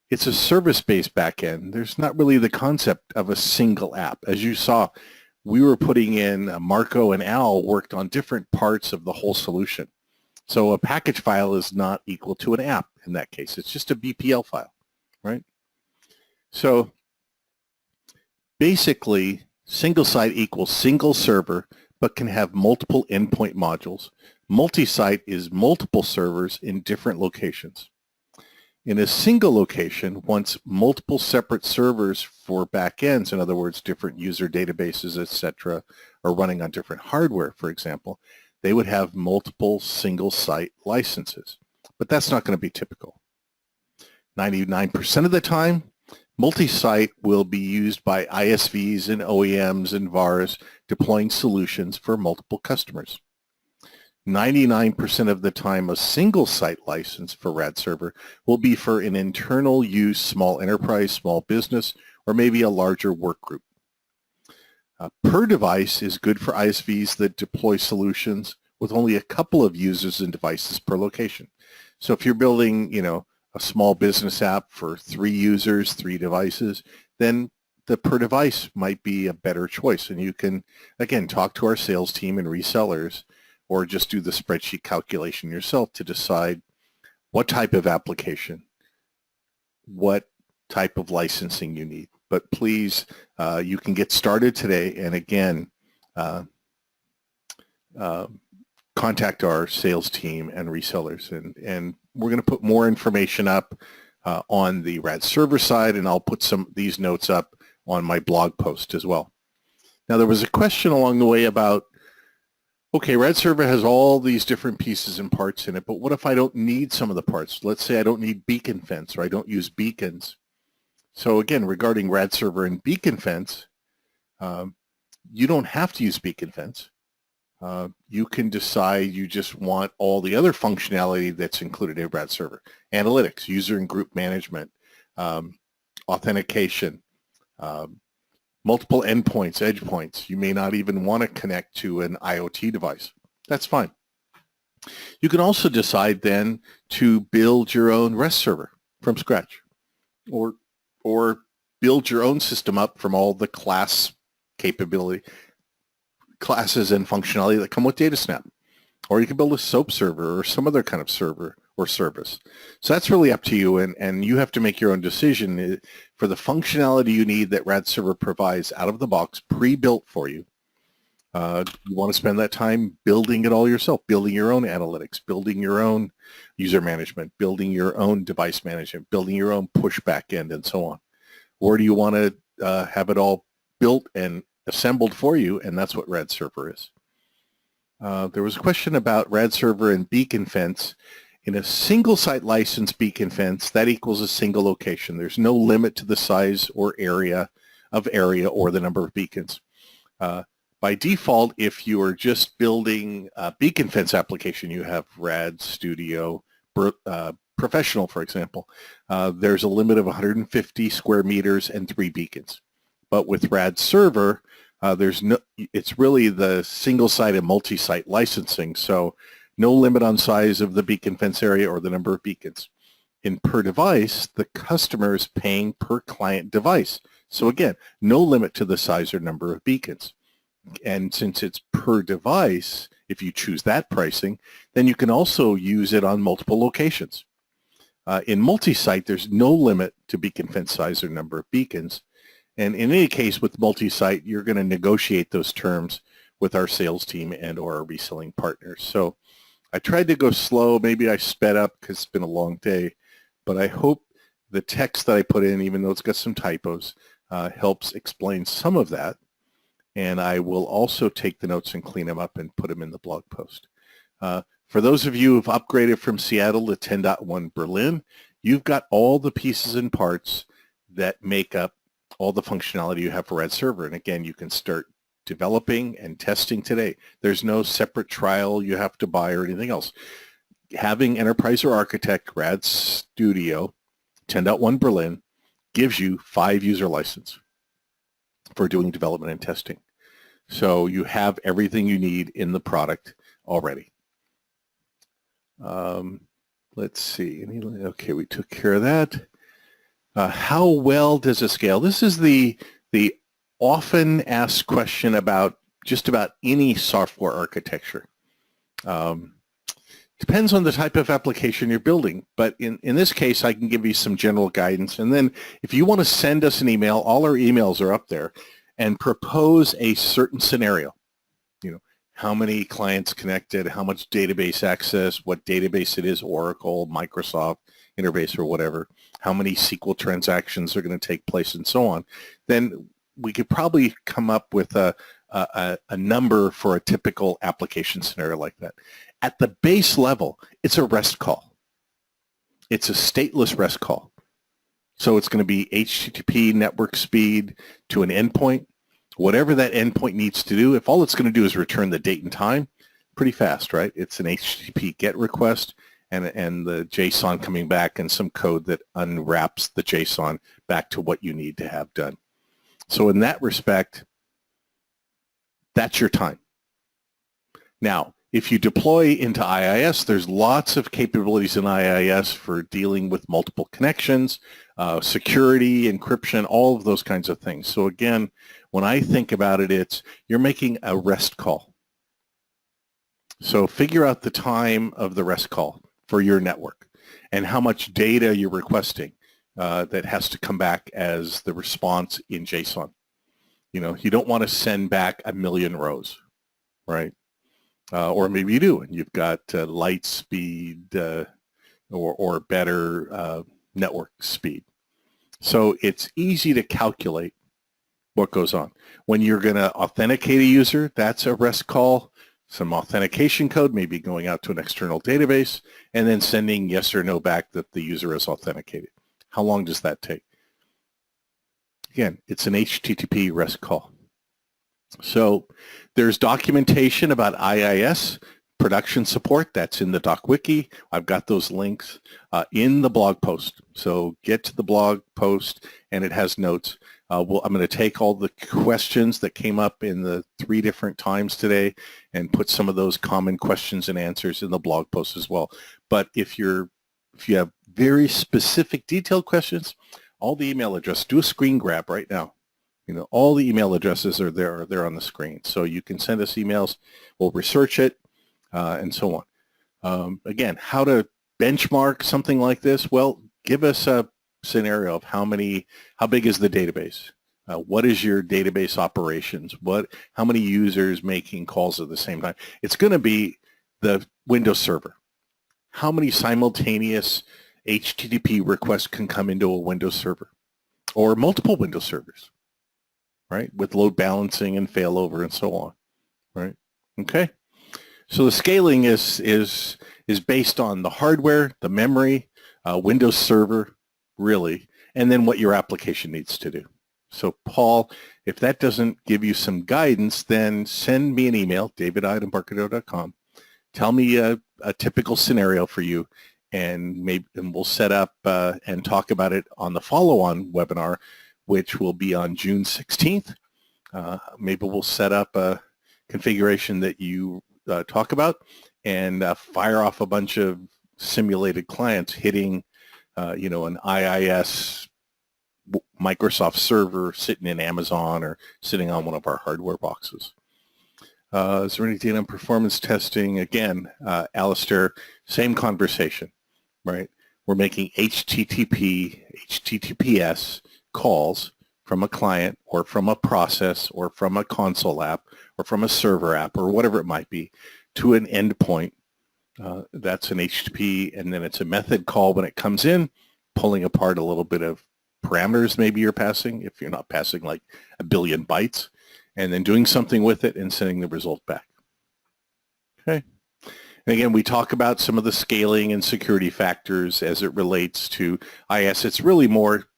it's a service-based backend. There's not really the concept of a single app. As you saw, we were putting in Marco and Al worked on different parts of the whole solution. So a package file is not equal to an app in that case. It's just a BPL file, right? So basically, single site equals single server, but can have multiple endpoint modules. Multi-site is multiple servers in different locations. In a single location, once multiple separate servers for backends, in other words, different user databases, etc., are running on different hardware, for example, they would have multiple single site licenses. But that's not going to be typical. 99% of the time, Multi-site will be used by ISVs and OEMs and VARs deploying solutions for multiple customers. 99% of the time, a single site license for RAD Server will be for an internal use small enterprise, small business, or maybe a larger work group. Per device is good for ISVs that deploy solutions with only a couple of users and devices per location. So if you're building, a small business app for 3 users, 3 devices, then the per device might be a better choice. And you can, again, talk to our sales team and resellers, or just do the spreadsheet calculation yourself to decide what type of application, what type of licensing you need. But please, you can get started today, and again, contact our sales team and resellers. And we're going to put more information up on the RAD server side, and I'll put these notes up on my blog post as well. Now, there was a question along the way about, okay, RAD server has all these different pieces and parts in it, but what if I don't need some of the parts? Let's say I don't need beacon fence, or I don't use beacons. So again, regarding RAD server and beacon fence, you don't have to use beacon fence. You can decide you just want all the other functionality that's included in RAD server. Analytics, user and group management, authentication, multiple endpoints, edge points. You may not even want to connect to an IoT device. That's fine. You can also decide then to build your own REST server from scratch, or build your own system up from all the classes and functionality that come with DataSnap. Or you can build a SOAP server or some other kind of server or service. So that's really up to you, and you have to make your own decision for the functionality you need that RAD server provides out of the box, pre-built for you. You want to spend that time building it all yourself, building your own analytics, building your own user management, building your own device management, building your own push backend, and so on. Or do you want to have it all built and assembled for you, and that's what RAD server is. There was a question about RAD server and beacon fence. In a single site license beacon fence, that equals a single location. There's no limit to the size or area or the number of beacons. By default, if you are just building a beacon fence application, you have RAD Studio Professional, for example. There's a limit of 150 square meters and 3 beacons. But with RAD server, it's really the single site and multi-site licensing, so no limit on size of the beacon fence area or the number of beacons. In per device, the customer is paying per client device. So again, no limit to the size or number of beacons. And since it's per device, if you choose that pricing, then you can also use it on multiple locations. In multi-site, there's no limit to beacon fence size or number of beacons. And in any case with multi-site, you're going to negotiate those terms with our sales team and or our reselling partners. So I tried to go slow. Maybe I sped up because it's been a long day. But I hope the text that I put in, even though it's got some typos, helps explain some of that. And I will also take the notes and clean them up and put them in the blog post. For those of you who've upgraded from Seattle to 10.1 Berlin, you've got all the pieces and parts that make up all the functionality you have for RAD server. And again, you can start developing and testing today. There's no separate trial you have to buy or anything else. Having Enterprise or Architect RAD Studio 10.1 Berlin gives you 5 user license for doing development and testing. So you have everything you need in the product already. Let's see. Okay, we took care of that. How well does it scale? This is the often asked question about just about any software architecture. Depends on the type of application you're building, but in this case, I can give you some general guidance. And then if you want to send us an email, all our emails are up there, and propose a certain scenario. How many clients connected, how much database access, what database it is, Oracle, Microsoft interface or whatever, how many SQL transactions are going to take place and so on, then we could probably come up with a number for a typical application scenario like that. At the base level, it's a REST call. It's a stateless REST call. So it's going to be HTTP network speed to an endpoint. Whatever that endpoint needs to do, if all it's going to do is return the date and time, pretty fast, right? It's an HTTP GET request and the JSON coming back and some code that unwraps the JSON back to what you need to have done. So in that respect, that's your time. Now, if you deploy into IIS, there's lots of capabilities in IIS for dealing with multiple connections, security, encryption, all of those kinds of things. So again, when I think about it, it's you're making a REST call. So figure out the time of the REST call for your network and how much data you're requesting that has to come back as the response in JSON. You know, you don't want to send back 1,000,000 rows, right? Or maybe you do, and you've got light speed or better network speed. So it's easy to calculate what goes on. When you're going to authenticate a user, that's a REST call, some authentication code, maybe going out to an external database, and then sending yes or no back that the user is authenticated. How long does that take? Again, it's an HTTP REST call. So there's documentation about IIS production support. That's in the doc wiki. I've got those links in the blog post. So get to the blog post and it has notes. I'm going to take all the questions that came up in the 3 different times today and put some of those common questions and answers in the blog post as well. But if you have very specific detailed questions, all the email address, do a screen grab right now. You know, all the email addresses are there on the screen. So you can send us emails, we'll research it, and so on. Again, how to benchmark something like this? Well, give us a scenario of how big is the database? What is your database operations? How many users making calls at the same time? It's going to be the Windows Server. How many simultaneous HTTP requests can come into a Windows Server or multiple Windows servers, right? With load balancing and failover and so on, right? Okay. So the scaling is based on the hardware, the memory, Windows Server, really, and then what your application needs to do. So Paul, if that doesn't give you some guidance, then send me an email, david@embarcadero.com. Tell me a typical scenario for you, and we'll set up and talk about it on the follow-on webinar, which will be on June 16th. Maybe we'll set up a configuration that you talk about and fire off a bunch of simulated clients hitting, an IIS Microsoft server sitting in Amazon or sitting on one of our hardware boxes. Is there any data on performance testing? Again, Alistair, same conversation, right? We're making HTTPS calls from a client or from a process or from a console app or from a server app or whatever it might be to an endpoint. That's an HTTP, and then it's a method call when it comes in, pulling apart a little bit of parameters maybe you're passing, if you're not passing like 1 billion bytes, and then doing something with it and sending the result back. Okay. And again, we talk about some of the scaling and security factors as it relates to IIS. It's really more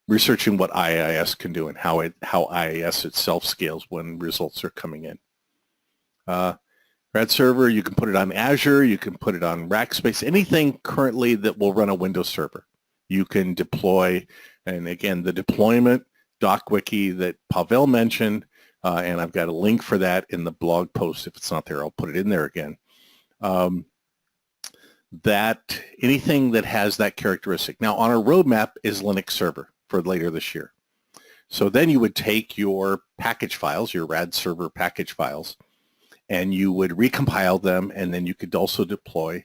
researching what IIS can do and how IIS itself scales when results are coming in. RAD Server, you can put it on Azure, you can put it on Rackspace, anything currently that will run a Windows server. You can deploy, and again, the deployment doc wiki that Pavel mentioned, and I've got a link for that in the blog post. If it's not there, I'll put it in there again. That anything that has that characteristic. Now, on our roadmap is Linux Server for later this year. So then you would take your package files, your RAD Server package files, and you would recompile them, and then you could also deploy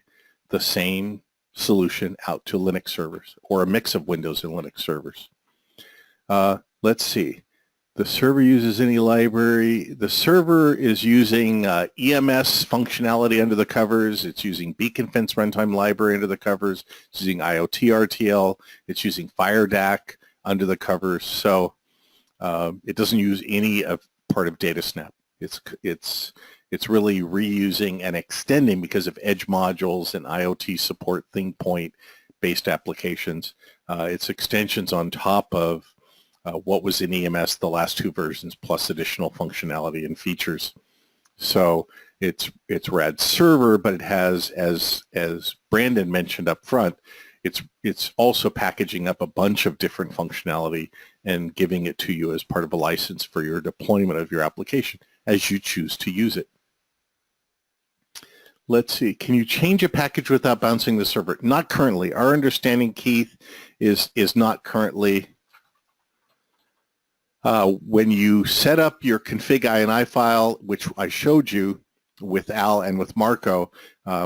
the same solution out to Linux servers or a mix of Windows and Linux servers. Let's see. The server uses any library. The server is using EMS functionality under the covers. It's using Beacon Fence runtime library under the covers. It's using IoT RTL. It's using FireDAC under the covers. So it doesn't use any of part of DataSnap. It's really reusing and extending because of edge modules and IoT support ThingPoint based applications. It's extensions on top of what was in EMS the last 2 versions, plus additional functionality and features. So it's RAD Server, but it has, as Brandon mentioned up front, it's also packaging up a bunch of different functionality and giving it to you as part of a license for your deployment of your application as you choose to use it. Let's see, can you change a package without bouncing the server? Not currently. Our understanding, Keith, is not currently. When you set up your config INI file, which I showed you with Al and with Marco,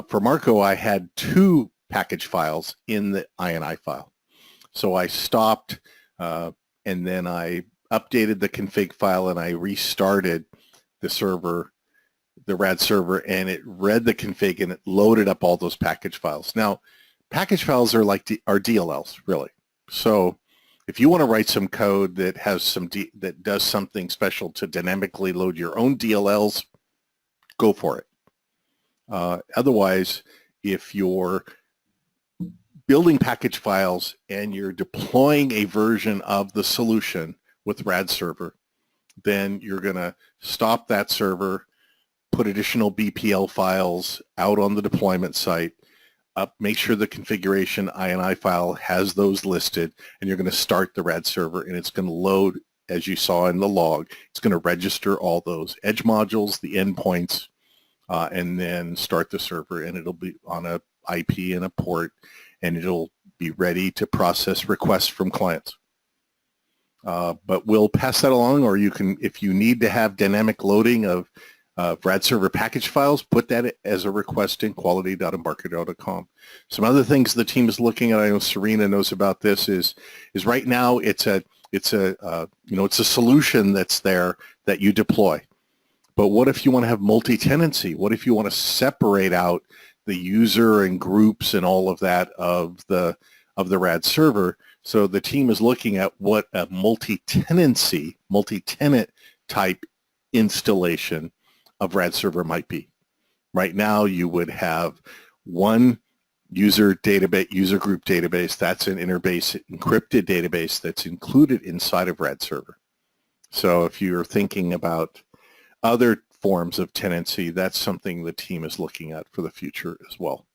for Marco I had 2 package files in the INI file. So I stopped and then I updated the config file and I restarted the server, the RAD server, and it read the config and it loaded up all those package files. Now, package files are like are DLLs, really. So if you want to write some code that has that does something special to dynamically load your own DLLs, go for it. Otherwise, if you're building package files and you're deploying a version of the solution with RAD server, then you're going to stop that server, put additional BPL files out on the deployment site, make sure the configuration INI file has those listed, and you're going to start the RAD server, and it's going to load, as you saw in the log. It's going to register all those edge modules, the endpoints, and then start the server, and it'll be on a IP and a port, and it'll be ready to process requests from clients. But we'll pass that along, or you can, if you need to have dynamic loading of RAD server package files, put that as a request in quality.embarcadero.com. Some other things the team is looking at, I know Serena knows about this, is right now it's a solution that's there that you deploy. But what if you want to have multi-tenancy? What if you want to separate out the user and groups and all of that of the RAD server? So the team is looking at what a multi-tenancy, multi-tenant type installation of RAD server might be. Right now you would have one user database, user group database. That's an interbase encrypted database that's included inside of RAD server. So if you're thinking about other forms of tenancy, that's something the team is looking at for the future as well.